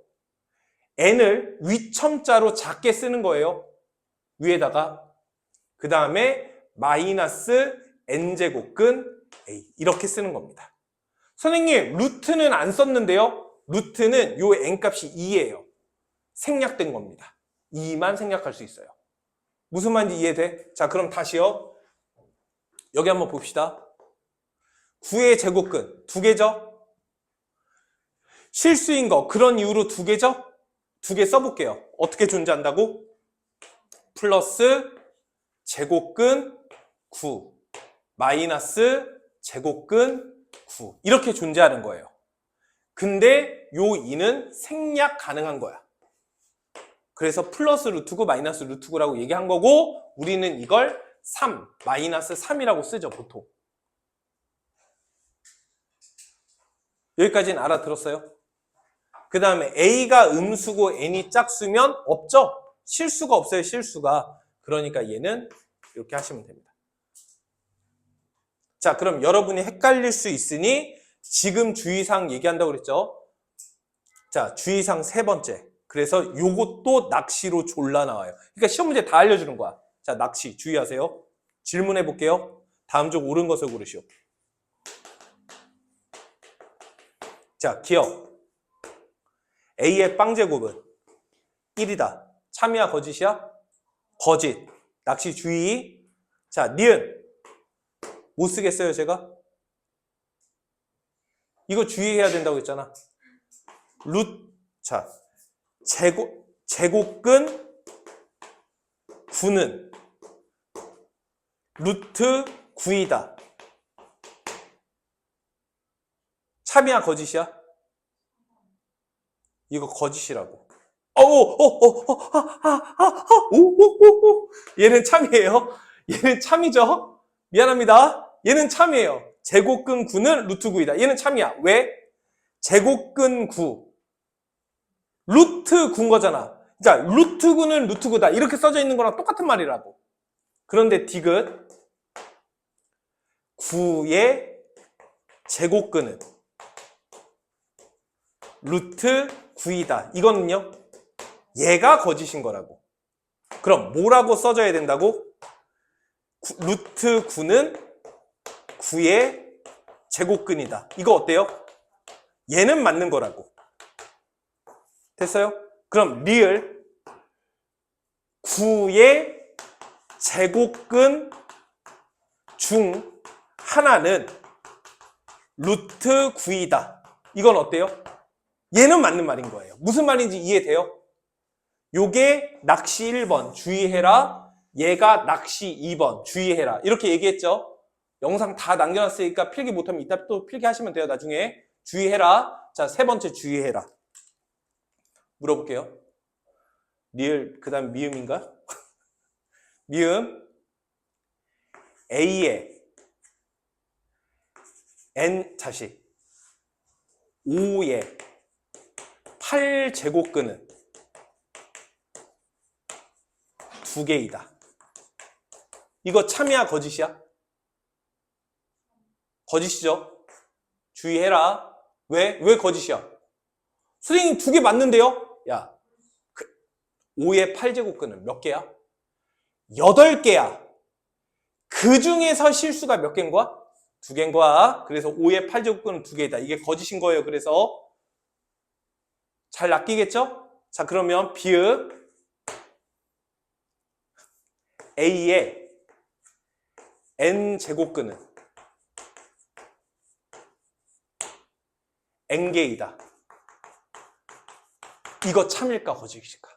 n을 위첨자로 작게 쓰는 거예요. 위에다가. 그 다음에 마이너스 n제곱근 a. 이렇게 쓰는 겁니다. 선생님, 루트는 안 썼는데요. 루트는 요 n값이 2예요. 생략된 겁니다. 2만 생략할 수 있어요. 무슨 말인지 이해돼? 자, 그럼 다시요. 여기 한번 봅시다. 9의 제곱근 두 개죠? 실수인 거 그런 이유로 두 개죠? 두 개 써볼게요. 어떻게 존재한다고? 플러스 제곱근 9 마이너스 제곱근 9 이렇게 존재하는 거예요. 근데 요 2는 생략 가능한 거야. 그래서 플러스 루트 9 마이너스 루트 9라고 얘기한 거고 우리는 이걸 3 마이너스 3이라고 쓰죠 보통. 여기까지는 알아들었어요? 그 다음에 A가 음수고 N이 짝수면 없죠? 실수가 없어요, 실수가. 그러니까 얘는 이렇게 하시면 됩니다. 자, 그럼 여러분이 헷갈릴 수 있으니 지금 주의사항 얘기한다고 그랬죠? 자, 주의사항 세 번째. 그래서 요것도 낚시로 졸라 나와요. 그러니까 시험 문제 다 알려주는 거야. 자, 낚시 주의하세요. 질문해 볼게요. 다음 중 옳은 것을 고르시오. 자, 기억. A의 빵제곱은 1이다. 참이야, 거짓이야? 거짓. 낚시 주의. 자, 니은. 못 쓰겠어요, 제가? 이거 주의해야 된다고 했잖아. 자, 제곱근 9는 루트 9이다. 참이야, 거짓이야? 이거 거짓이라고. 얘는 참이에요. 얘는 참이죠. 미안합니다. 얘는 참이에요. 제곱근 9는 루트 9이다. 얘는 참이야. 왜? 제곱근 9. 루트 9인 거잖아. 그러니까 루트 9는 루트 9다. 이렇게 써져 있는 거랑 똑같은 말이라고. 그런데 디귿 9의 제곱근은 루트 9이다. 이거는요. 얘가 거짓인 거라고. 그럼 뭐라고 써줘야 된다고? 루트 9는 9의 제곱근이다. 이거 어때요? 얘는 맞는 거라고. 됐어요? 그럼 리을 9의 제곱근 중 하나는 루트 9이다. 이건 어때요? 얘는 맞는 말인 거예요. 무슨 말인지 이해돼요? 요게 낚시 1번 주의해라. 얘가 낚시 2번 주의해라. 이렇게 얘기했죠. 영상 다 남겨놨으니까 필기 못하면 이따 또 필기하시면 돼요. 나중에 주의해라. 자, 세 번째 주의해라. 물어볼게요. 리을 그 다음 미음인가? 미음 A의 N 다시 5의 8제곱근은 2개이다. 이거 참이야 거짓이야? 거짓이죠? 주의해라. 왜 거짓이야? 선생님 2개 맞는데요? 야, 5의 8제곱근은 몇 개야? 8개야. 그 중에서 실수가 몇 개인 거야? 2개인 거야. 그래서 5의 8제곱근은 2개이다. 이게 거짓인 거예요. 그래서 잘 낚이겠죠? 자, 그러면 비읍 A의 N제곱근은 N개이다. 이거 참일까 거짓일까?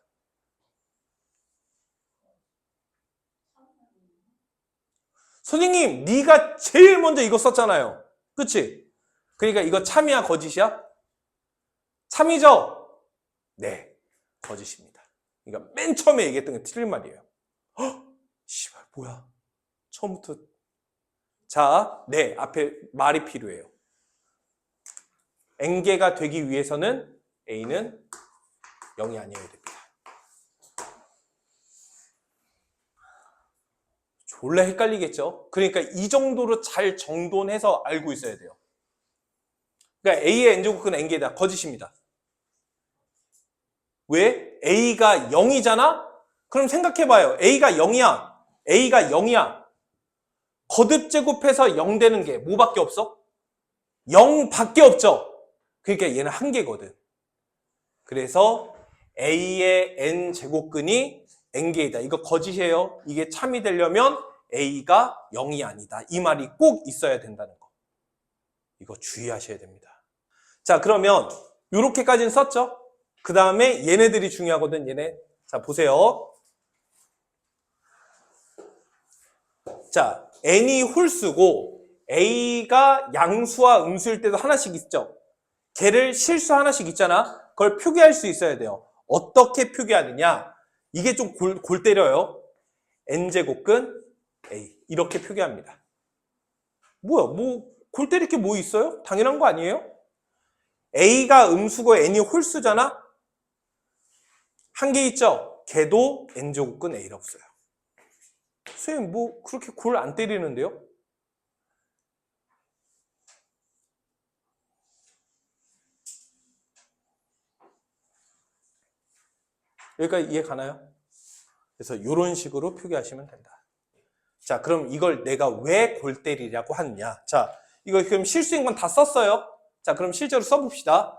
선생님, 네가 제일 먼저 이거 썼잖아요. 그치? 그러니까 이거 참이야 거짓이야? 참이죠? 네, 거짓입니다. 그러니까 맨 처음에 얘기했던 게 틀린 말이에요. 헉! 씨발 뭐야? 처음부터. 자, 네, 앞에 말이 필요해요. N개가 되기 위해서는 A는 0이 아니어야 됩니다. 원래 헷갈리겠죠? 그러니까 이 정도로 잘 정돈해서 알고 있어야 돼요. 그러니까 A의 N제곱근 N개다. 거짓입니다. 왜? A가 0이잖아? 그럼 생각해봐요. A가 0이야. A가 0이야. 거듭제곱해서 0 되는 게 뭐밖에 없어? 0밖에 없죠? 그러니까 얘는 한 개거든. 그래서 A의 N제곱근이 N개이다. 이거 거짓이에요. 이게 참이 되려면 A가 0이 아니다. 이 말이 꼭 있어야 된다는 거. 이거 주의하셔야 됩니다. 자, 그러면 이렇게까지는 썼죠? 그 다음에 얘네들이 중요하거든, 얘네. 자, 보세요. 자, N이 홀수고 A가 양수와 음수일 때도 하나씩 있죠? 걔를 실수 하나씩 있잖아? 그걸 표기할 수 있어야 돼요. 어떻게 표기하느냐? 이게 좀 골 때려요. N제곱근 A. 이렇게 표기합니다. 뭐야, 골 때릴 게 뭐 있어요? 당연한 거 아니에요? A가 음수고 N이 홀수잖아? 한 개 있죠? 걔도 N제곱근 A라고 써요. 선생님, 그렇게 골 안 때리는데요? 여기까지 이해 가나요? 그래서 이런 식으로 표기하시면 된다. 자, 그럼 이걸 내가 왜 골 때리려고 하느냐? 자, 이거 그럼 실수인 건 다 썼어요. 자, 그럼 실제로 써봅시다.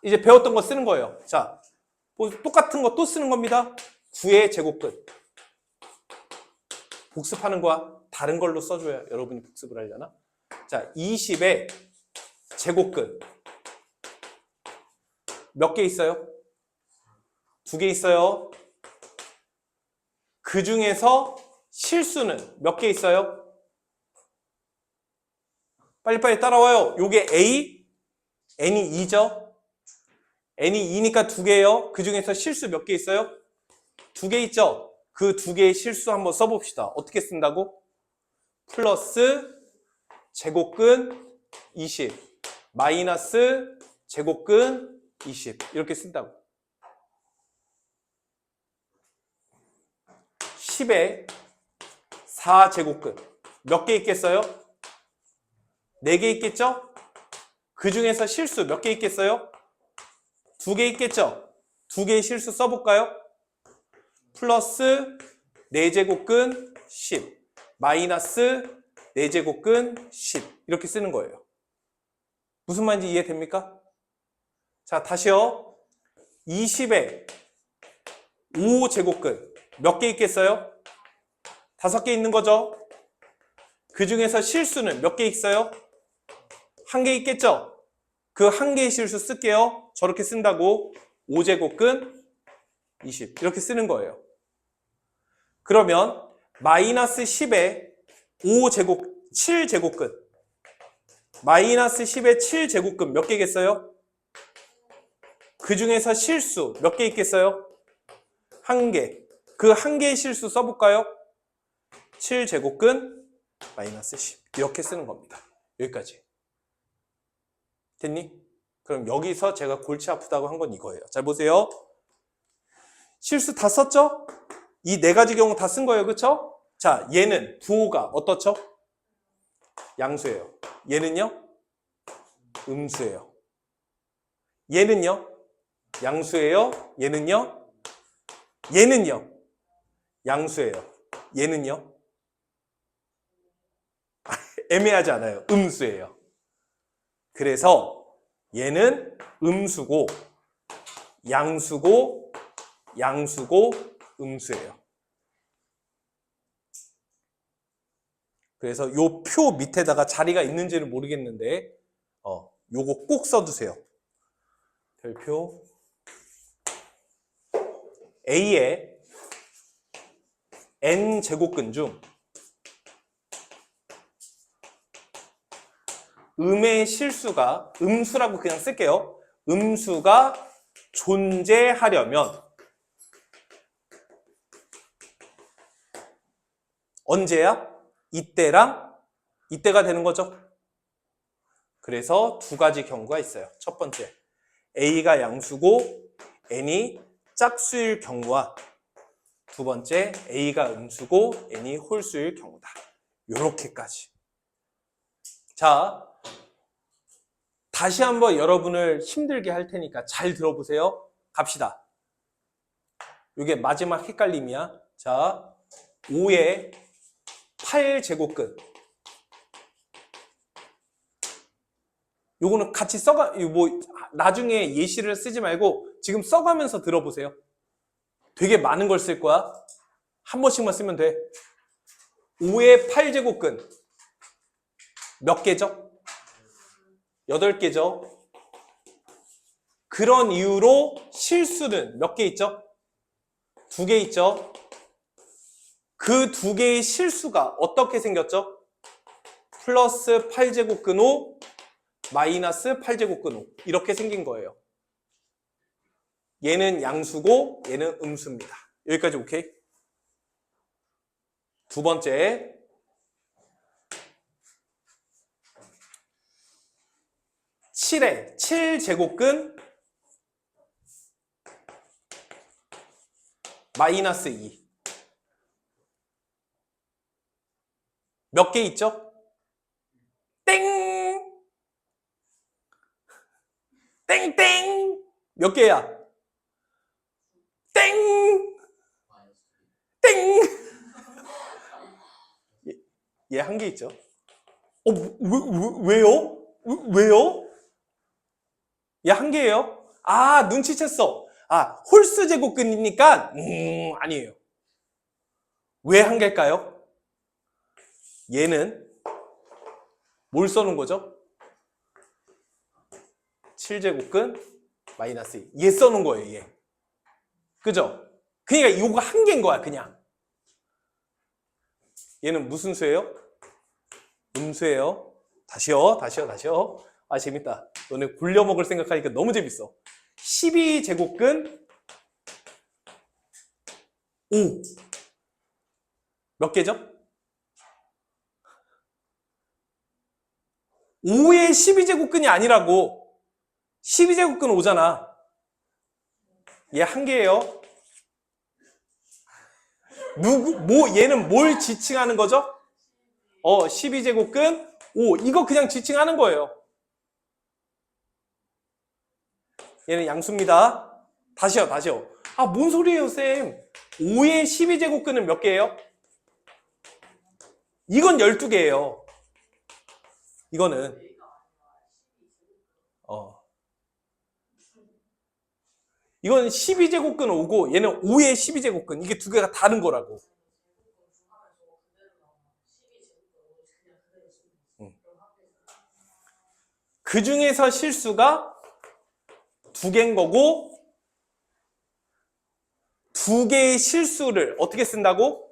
이제 배웠던 거 쓰는 거예요. 자, 똑같은 거 또 쓰는 겁니다. 9의 제곱근. 복습하는 거야. 다른 걸로 써줘야 여러분이 복습을 하려나? 자, 20의 제곱근. 몇 개 있어요? 2개 있어요. 그 중에서 실수는 몇 개 있어요? 빨리빨리 따라와요. 요게 A, N이 2죠? N이 2니까 2개예요. 그 중에서 실수 몇 개 있어요? 2개 있죠? 그 2개의 실수 한번 써봅시다. 어떻게 쓴다고? 플러스 제곱근 20 마이너스 제곱근 20 이렇게 쓴다고. 10의 4제곱근 몇 개 있겠어요? 4개 있겠죠? 그 중에서 실수 몇 개 있겠어요? 2개 있겠죠? 2개의 실수 써볼까요? 플러스 4제곱근 10 마이너스 4제곱근 10 이렇게 쓰는 거예요. 무슨 말인지 이해됩니까? 자, 다시요. 20의 5제곱근 몇 개 있겠어요? 5개 있는 거죠? 그 중에서 실수는 몇 개 있어요? 한 개 있겠죠? 그 한 개의 실수 쓸게요. 저렇게 쓴다고 5제곱근 20 이렇게 쓰는 거예요. 그러면 마이너스 10에 7제곱근 마이너스 10에 7제곱근 몇 개겠어요? 그 중에서 실수 몇 개 있겠어요? 한 개. 그 한 개의 실수 써볼까요? 7제곱근 마이너스 10 이렇게 쓰는 겁니다. 여기까지. 됐니? 그럼 여기서 제가 골치 아프다고 한 건 이거예요. 잘 보세요. 실수 다 썼죠? 이 네 가지 경우 다 쓴 거예요. 그쵸? 자, 얘는 부호가 어떻죠? 양수예요. 얘는요? 음수예요. 얘는요? 양수예요. 얘는요? 얘는요? 양수예요. 얘는요? 애매하지 않아요. 음수예요. 그래서 얘는 음수고 양수고 음수예요. 그래서 요 표 밑에다가 자리가 있는지는 모르겠는데 요거 꼭 써두세요. 별표 A의 n제곱근 중 음의 실수가 음수라고 그냥 쓸게요. 음수가 존재하려면 언제야? 이때랑 이때가 되는 거죠. 그래서 두 가지 경우가 있어요. 첫 번째, A가 양수고 n이 짝수일 경우와 두 번째, A가 음수고 n이 홀수일 경우다. 요렇게까지. 자, 다시 한번 여러분을 힘들게 할 테니까 잘 들어보세요. 갑시다. 이게 마지막 헷갈림이야. 자, 5의 8제곱근. 요거는 같이 나중에 예시를 쓰지 말고 지금 써가면서 들어보세요. 되게 많은 걸 쓸 거야. 한 번씩만 쓰면 돼. 5의 8제곱근. 몇 개죠? 8개죠. 그런 이유로 실수는 몇 개 있죠? 2개 있죠. 그 2개의 실수가 어떻게 생겼죠? 플러스 8제곱근 5 마이너스 8제곱근 5 이렇게 생긴 거예요. 얘는 양수고 얘는 음수입니다. 여기까지 오케이? 두 번째, 7의 7제곱근 마이너스 2 몇 개 있죠? 땡! 땡땡! 몇 개야? 땡! 땡! 얘 한 개 있죠? 왜요? 왜요? 얘 한 개예요? 아, 눈치챘어. 아, 홀수 제곱근이니까 아니에요. 왜 한 개일까요? 얘는 뭘 써놓은 거죠? 7제곱근 마이너스 2. 얘 써놓은 거예요, 얘. 그죠? 그러니까 이거 한 개인 거야, 그냥. 얘는 무슨 수예요? 음수예요. 다시요. 아, 재밌다. 너네 굴려먹을 생각하니까 너무 재밌어. 12제곱근 5. 몇 개죠? 5의 12제곱근이 아니라고. 12제곱근 5잖아. 얘 한 개예요. 얘는 뭘 지칭하는 거죠? 12제곱근 5. 이거 그냥 지칭하는 거예요. 얘는 양수입니다. 다시요. 아, 뭔 소리예요, 쌤? 5의 12제곱근은 몇 개예요? 이건 12개예요. 이거는 이건 12제곱근 5고 얘는 5의 12제곱근. 이게 두 개가 다른 거라고. 그 중에서 실수가 2개인 거고, 2개의 실수를 어떻게 쓴다고?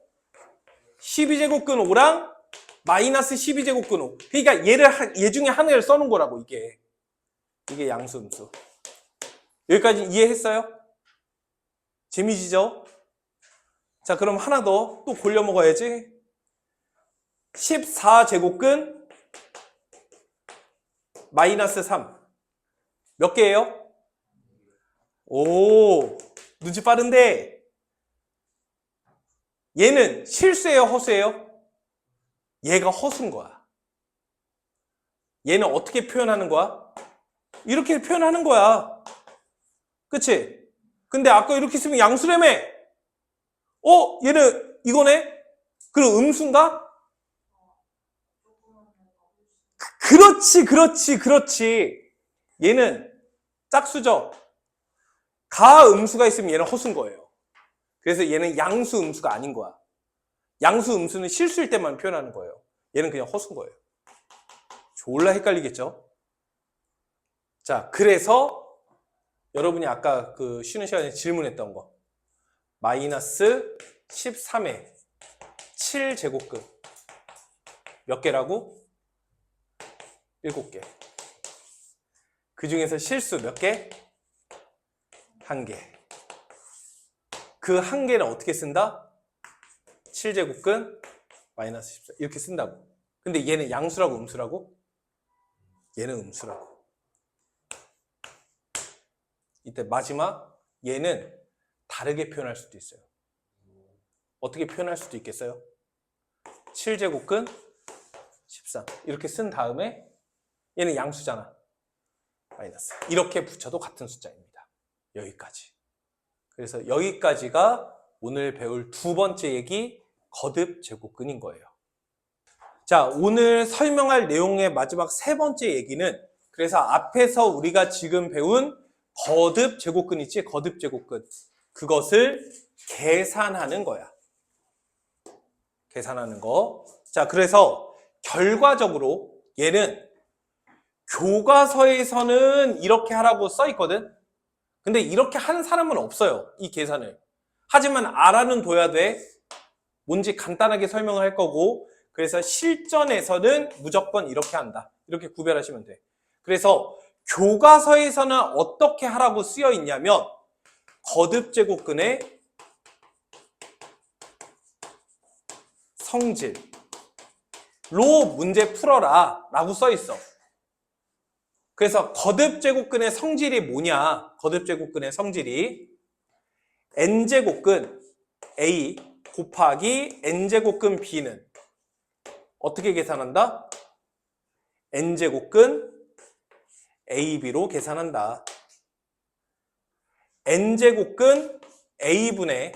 12제곱근 5랑 마이너스 12제곱근 5. 그러니까 얘 중에 하나를 써놓은 거라고, 이게. 이게 양수, 음수. 여기까지 이해했어요? 재미지죠? 자, 그럼 하나 더 또 골려 먹어야지. 14제곱근 마이너스 3. 몇 개예요? 오, 눈치 빠른데. 얘는 실수예요, 허수예요? 얘가 허수인 거야. 얘는 어떻게 표현하는 거야? 이렇게 표현하는 거야. 그치? 근데 아까 이렇게 쓰면 양수라며. 얘는 이거네? 그리고 음수인가? 그렇지. 얘는 짝수죠. 가 음수가 있으면 얘는 허수인 거예요. 그래서 얘는 양수 음수가 아닌 거야. 양수 음수는 실수일 때만 표현하는 거예요. 얘는 그냥 허수인 거예요. 졸라 헷갈리겠죠? 자, 그래서 여러분이 아까 그 쉬는 시간에 질문했던 거. 마이너스 13의 7제곱근. 몇 개라고? 7개. 그 중에서 실수 몇 개? 1개. 그 1개는 어떻게 쓴다? 7제곱근 마이너스 14. 이렇게 쓴다고. 근데 얘는 양수라고 음수라고? 얘는 음수라고. 이때 마지막 얘는 다르게 표현할 수도 있어요. 어떻게 표현할 수도 있겠어요? 7제곱근 13 이렇게 쓴 다음에 얘는 양수잖아. 마이너스. 이렇게 붙여도 같은 숫자입니다. 여기까지. 그래서 여기까지가 오늘 배울 2번째 얘기 거듭 제곱근인 거예요. 자, 오늘 설명할 내용의 마지막 3번째 얘기는 그래서 앞에서 우리가 지금 배운 거듭 제곱근 있지? 거듭 제곱근. 그것을 계산하는 거야. 계산하는 거. 자, 그래서 결과적으로 얘는 교과서에서는 이렇게 하라고 써 있거든. 근데 이렇게 하는 사람은 없어요. 이 계산을. 하지만 알아는 둬야 돼. 뭔지 간단하게 설명을 할 거고, 그래서 실전에서는 무조건 이렇게 한다. 이렇게 구별하시면 돼. 그래서 교과서에서는 어떻게 하라고 쓰여 있냐면 거듭 제곱근의 성질로 문제 풀어라 라고 써 있어. 그래서 거듭 제곱근의 성질이 뭐냐? 거듭 제곱근의 성질이 n제곱근 a 곱하기 n제곱근 b는 어떻게 계산한다? n제곱근 ab로 계산한다. n제곱근 a분의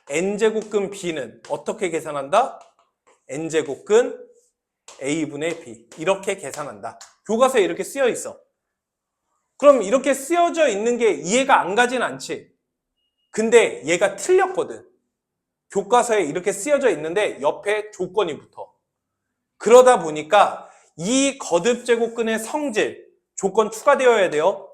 n제곱근 b는 어떻게 계산한다? n제곱근 a분의 b 이렇게 계산한다. 교과서에 이렇게 쓰여 있어. 그럼 이렇게 쓰여져 있는 게 이해가 안 가진 않지. 근데 얘가 틀렸거든. 교과서에 이렇게 쓰여져 있는데 옆에 조건이 붙어. 그러다 보니까 이 거듭 제곱근의 성질 조건 추가되어야 돼요.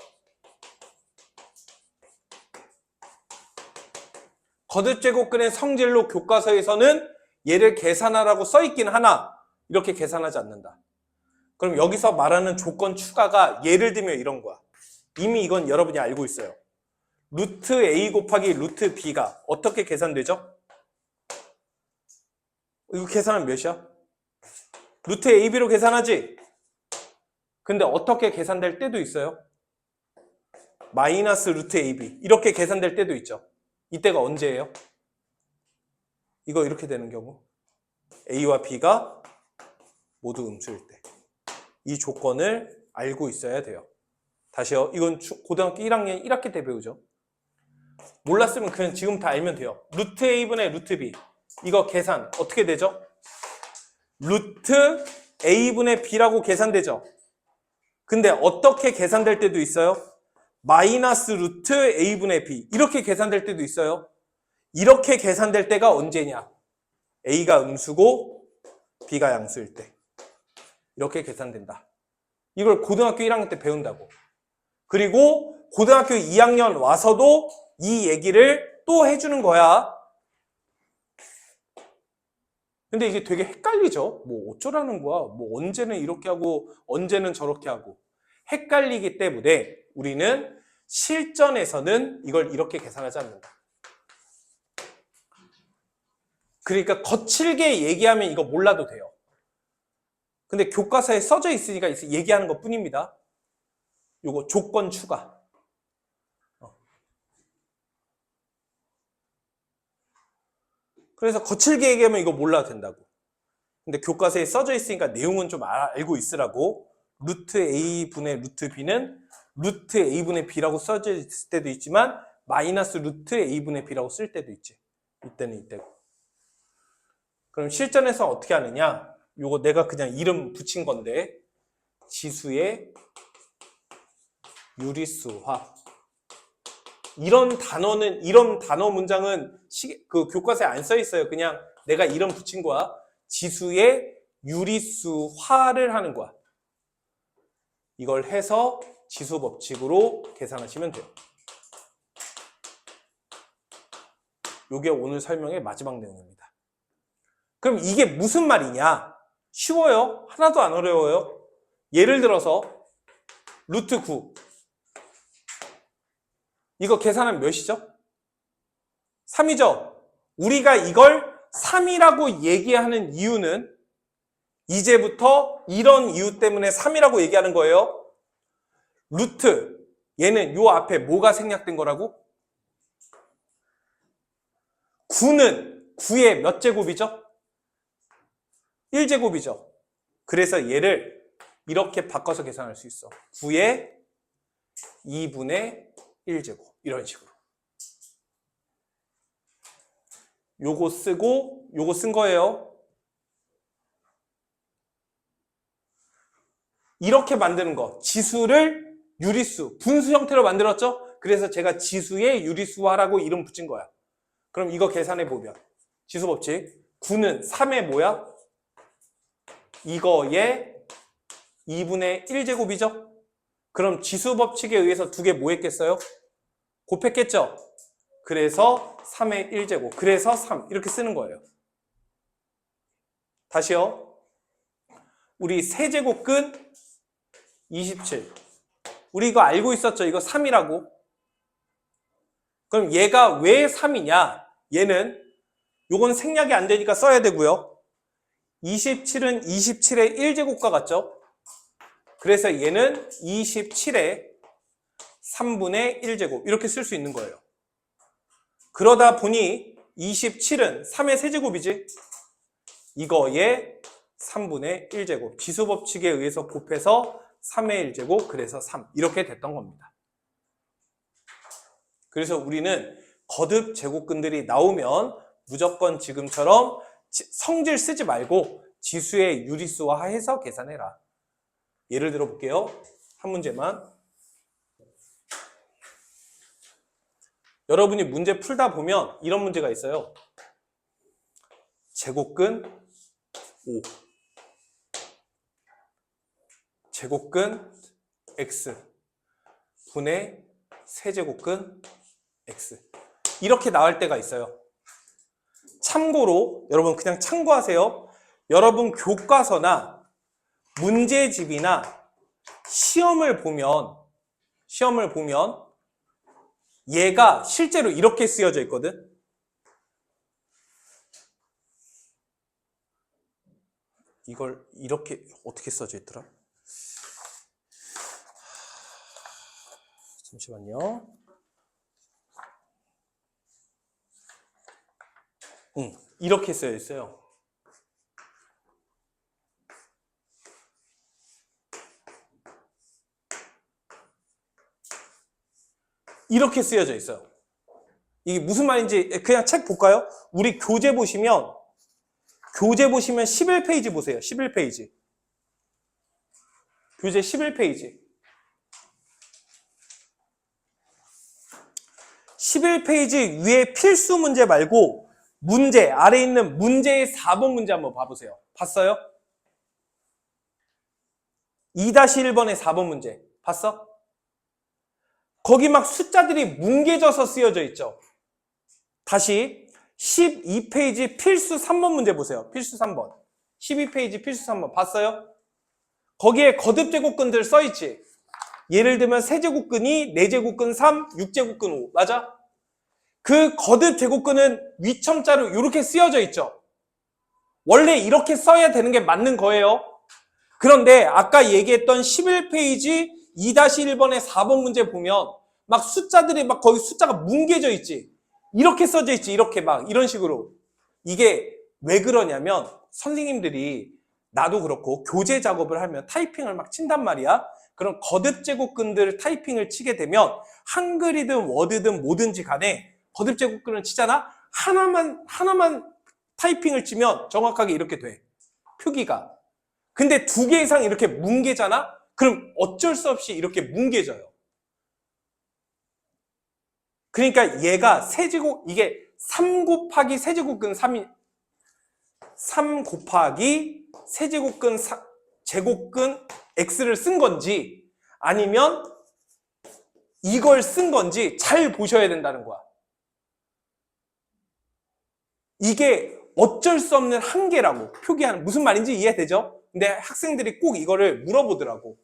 거듭 제곱근의 성질로 교과서에서는 얘를 계산하라고 써 있긴 하나 이렇게 계산하지 않는다. 그럼 여기서 말하는 조건 추가가 예를 들면 이런 거야. 이미 이건 여러분이 알고 있어요. 루트 A 곱하기 루트 B가 어떻게 계산되죠? 이거 계산하면 몇이야? 루트 AB로 계산하지? 근데 어떻게 계산될 때도 있어요? 마이너스 루트 AB 이렇게 계산될 때도 있죠. 이때가 언제예요? 이거 이렇게 되는 경우 A와 B가 모두 음수일 때. 이 조건을 알고 있어야 돼요. 다시요. 이건 고등학교 1학년 1학기 때 배우죠. 몰랐으면 그냥 지금부터 알면 돼요. 루트 A분의 루트 B 이거 계산 어떻게 되죠? 루트 A분의 B라고 계산되죠. 근데 어떻게 계산될 때도 있어요? 마이너스 루트 A분의 B 이렇게 계산될 때도 있어요. 이렇게 계산될 때가 언제냐? A가 음수고 B가 양수일 때 이렇게 계산된다. 이걸 고등학교 1학년 때 배운다고. 그리고 고등학교 2학년 와서도 이 얘기를 또 해주는 거야. 근데 이게 되게 헷갈리죠? 뭐 어쩌라는 거야? 뭐 언제는 이렇게 하고 언제는 저렇게 하고. 헷갈리기 때문에 우리는 실전에서는 이걸 이렇게 계산하지 않는다. 그러니까 거칠게 얘기하면 이거 몰라도 돼요. 근데 교과서에 써져 있으니까 얘기하는 것 뿐입니다. 요거 조건 추가. 그래서 거칠게 얘기하면 이거 몰라도 된다고. 근데 교과서에 써져 있으니까 내용은 좀 알고 있으라고. 루트 a분의 루트 b는 루트 a분의 b라고 써져 있을 때도 있지만 마이너스 루트 a분의 b라고 쓸 때도 있지. 이때는 이때고. 그럼 실전에서 어떻게 하느냐? 요거 내가 그냥 이름 붙인 건데 지수의 유리수화. 이런 단어 문장은 그 교과서에 안 써 있어요. 그냥 내가 이름 붙인 거야. 지수의 유리수화를 하는 거야. 이걸 해서 지수 법칙으로 계산하시면 돼요. 이게 오늘 설명의 마지막 내용입니다. 그럼 이게 무슨 말이냐? 쉬워요. 하나도 안 어려워요. 예를 들어서 루트 9. 이거 계산하면 몇이죠? 3이죠? 우리가 이걸 3이라고 얘기하는 이유는 이제부터 이런 이유 때문에 3이라고 얘기하는 거예요. 루트, 얘는 요 앞에 뭐가 생략된 거라고? 9는 9의 몇 제곱이죠? 1제곱이죠. 그래서 얘를 이렇게 바꿔서 계산할 수 있어. 9의 2분의 1제곱. 이런 식으로. 요거 쓰고 요거 쓴 거예요. 이렇게 만드는 거. 지수를 유리수, 분수 형태로 만들었죠? 그래서 제가 지수의 유리수화라고 이름 붙인 거야. 그럼 이거 계산해 보면 지수 법칙 9는 3의 뭐야? 이거의 2분의 1제곱이죠? 그럼 지수 법칙에 의해서 두 개 뭐 했겠어요? 곱했겠죠? 그래서 3의 1제곱. 그래서 3. 이렇게 쓰는 거예요. 다시요. 우리 세제곱근 27. 우리 이거 알고 있었죠? 이거 3이라고. 그럼 얘가 왜 3이냐? 얘는 요건 생략이 안 되니까 써야 되고요. 27은 27의 1제곱과 같죠? 그래서 얘는 27의 3분의 1제곱 이렇게 쓸 수 있는 거예요. 그러다 보니 27은 3의 세제곱이지? 이거의 3분의 1제곱. 지수법칙에 의해서 곱해서 3의 1제곱, 그래서 3. 이렇게 됐던 겁니다. 그래서 우리는 거듭 제곱근들이 나오면 무조건 지금처럼 성질 쓰지 말고 지수의 유리수화해서 계산해라. 예를 들어 볼게요. 한 문제만. 여러분이 문제 풀다 보면 이런 문제가 있어요. 제곱근 5. 제곱근 x 분의 세제곱근 x. 이렇게 나올 때가 있어요. 참고로 여러분 그냥 참고하세요. 여러분 교과서나 문제집이나 시험을 보면 얘가 실제로 이렇게 쓰여져 있거든. 이걸 이렇게 어떻게 써져 있더라? 잠시만요. 이렇게 쓰여 있어요. 이렇게 쓰여져 있어요. 이게 무슨 말인지 그냥 책 볼까요? 우리 교재 보시면 11페이지 보세요. 11페이지. 교재 11페이지. 11페이지 위에 필수 문제 말고 문제, 아래에 있는 문제의 4번 문제 한번 봐보세요. 봤어요? 2-1번의 4번 문제 봤어? 거기 막 숫자들이 뭉개져서 쓰여져 있죠. 다시 12페이지 필수 3번 문제 보세요. 필수 3번. 12페이지 필수 3번 봤어요? 거기에 거듭제곱근들 써있지. 예를 들면 세제곱근이 4제곱근 3, 6제곱근 5 맞아? 그 거듭제곱근은 위첨자로 이렇게 쓰여져 있죠. 원래 이렇게 써야 되는 게 맞는 거예요. 그런데 아까 얘기했던 11페이지 2-1번의 4번 문제 보면 막 숫자들이 막 거기 숫자가 뭉개져 있지. 이렇게 써져 있지. 이렇게 막 이런 식으로. 이게 왜 그러냐면 선생님들이 나도 그렇고 교재 작업을 하면 타이핑을 막 친단 말이야. 그럼 거듭제곱근들 타이핑을 치게 되면 한글이든 워드든 뭐든지 간에 거듭제곱근을 치잖아. 하나만 타이핑을 치면 정확하게 이렇게 돼. 표기가. 근데 2개 이상 이렇게 뭉개잖아? 그럼 어쩔 수 없이 이렇게 뭉개져요. 그러니까 얘가 이게 3 곱하기 세제곱근 3이 3 곱하기 세제곱근 제곱근 x를 쓴 건지 아니면 이걸 쓴 건지 잘 보셔야 된다는 거야. 이게 어쩔 수 없는 한계라고 표기하는 무슨 말인지 이해되죠? 근데 학생들이 꼭 이거를 물어보더라고.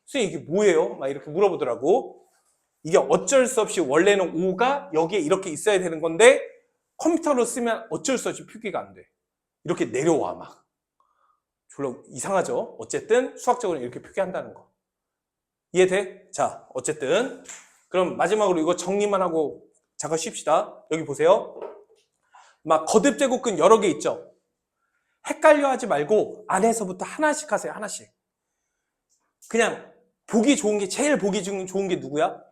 선생님 이게 뭐예요? 막 이렇게 물어보더라고. 이게 어쩔 수 없이 원래는 5가 여기에 이렇게 있어야 되는 건데 컴퓨터로 쓰면 어쩔 수 없이 표기가 안 돼. 이렇게 내려와 막. 별로 이상하죠? 어쨌든 수학적으로 이렇게 표기한다는 거. 이해돼? 자, 어쨌든 그럼 마지막으로 이거 정리만 하고 잠깐 쉽시다. 여기 보세요. 막 거듭제곱근 여러 개 있죠? 헷갈려 하지 말고 안에서부터 하나씩 하세요. 하나씩. 그냥 보기 좋은 게 제일 보기 좋은 게 누구야?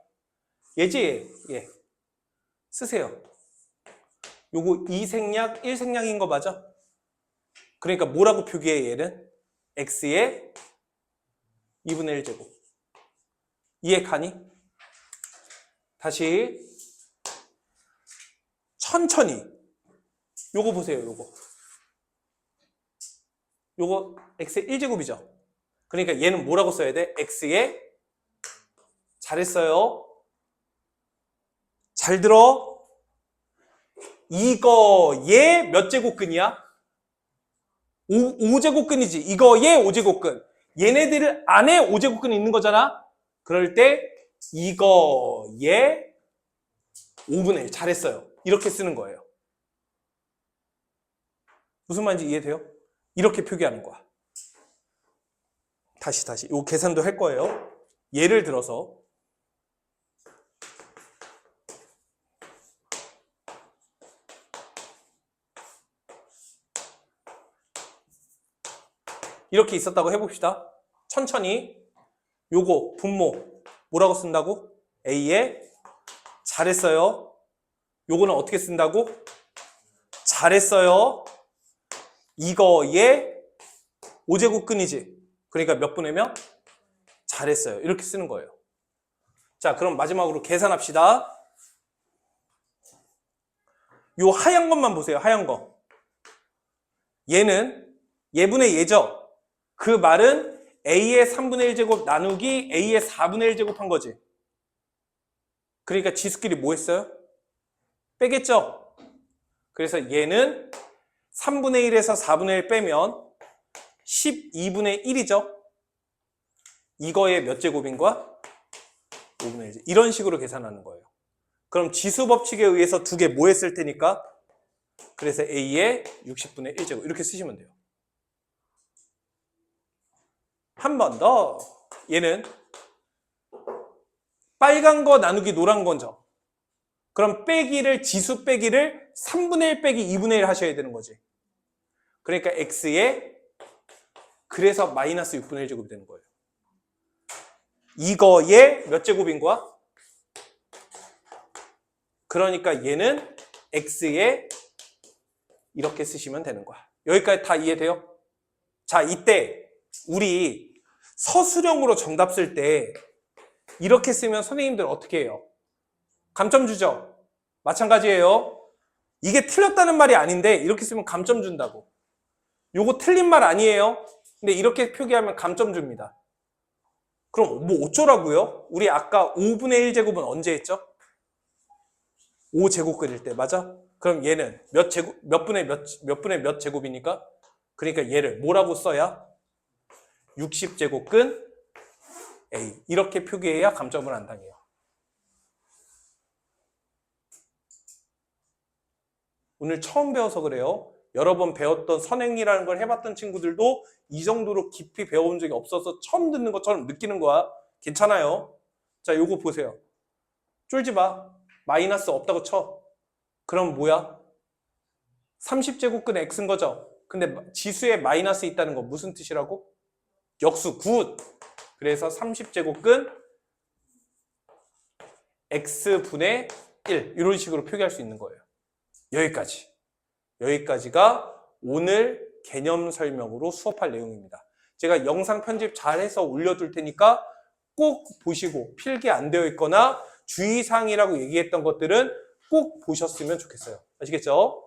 얘지? 예. 쓰세요. 요거 2생략, 1생략인 거 맞아? 그러니까 뭐라고 표기해 얘는? x의 2분의 1제곱. 이해 가니? 다시 천천히 요거 보세요. 요거 x의 1제곱이죠. 그러니까 얘는 뭐라고 써야 돼? x의 잘했어요. 잘 들어. 이거의 몇 제곱근이야? 5제곱근이지. 이거의 5제곱근. 얘네들 안에 5제곱근이 있는 거잖아. 그럴 때 이거의 5분의 1. 잘했어요. 이렇게 쓰는 거예요. 무슨 말인지 이해돼요? 이렇게 표기하는 거야. 다시. 이 계산도 할 거예요. 예를 들어서 이렇게 있었다고 해봅시다. 천천히. 요거 분모 뭐라고 쓴다고? A에 잘했어요. 요거는 어떻게 쓴다고? 잘했어요. 이거에 5제곱근이지. 그러니까 몇 분의 몇? 잘했어요. 이렇게 쓰는 거예요. 자, 그럼 마지막으로 계산합시다. 요 하얀 것만 보세요. 하얀 거. 얘는 예분의 예죠. 그 말은 A의 3분의 1제곱 나누기 A의 4분의 1제곱 한 거지. 그러니까 지수끼리 뭐 했어요? 빼겠죠? 그래서 얘는 3분의 1에서 4분의 1 빼면 12분의 1이죠? 이거의 몇 제곱인가? 5분의 1. 이런 식으로 계산하는 거예요. 그럼 지수 법칙에 의해서 두 개 뭐 했을 테니까? 그래서 A의 60분의 1제곱 이렇게 쓰시면 돼요. 한 번 더. 얘는 빨간 거 나누기 노란 거죠. 그럼 지수 빼기를 3분의 1 빼기 2분의 1 하셔야 되는 거지. 그러니까 x에 그래서 마이너스 6분의 1제곱이 되는 거예요. 이거의 몇 제곱인 거야? 그러니까 얘는 x에 이렇게 쓰시면 되는 거야. 여기까지 다 이해돼요? 자, 이때 우리 서술형으로 정답 쓸 때 이렇게 쓰면 선생님들 어떻게 해요? 감점 주죠? 마찬가지예요. 이게 틀렸다는 말이 아닌데 이렇게 쓰면 감점 준다고. 요거 틀린 말 아니에요. 근데 이렇게 표기하면 감점 줍니다. 그럼 뭐 어쩌라고요? 우리 아까 5분의 1제곱은 언제 했죠? 5제곱 그릴 때, 맞아? 그럼 얘는 몇 분의 몇 제곱이니까? 그러니까 얘를 뭐라고 써야? 60제곱근 A. 이렇게 표기해야 감점을 안 당해요. 오늘 처음 배워서 그래요. 여러 번 배웠던 선행이라는 걸 해봤던 친구들도 이 정도로 깊이 배워본 적이 없어서 처음 듣는 것처럼 느끼는 거야. 괜찮아요. 자, 요거 보세요. 쫄지 마. 마이너스 없다고 쳐. 그럼 뭐야? 30제곱근 X인 거죠. 근데 지수에 마이너스 있다는 거 무슨 뜻이라고? 역수, 굿! 그래서 30제곱근 X분의 1 이런 식으로 표기할 수 있는 거예요. 여기까지가 오늘 개념 설명으로 수업할 내용입니다. 제가 영상 편집 잘해서 올려둘 테니까 꼭 보시고 필기 안 되어 있거나 주의사항이라고 얘기했던 것들은 꼭 보셨으면 좋겠어요. 아시겠죠?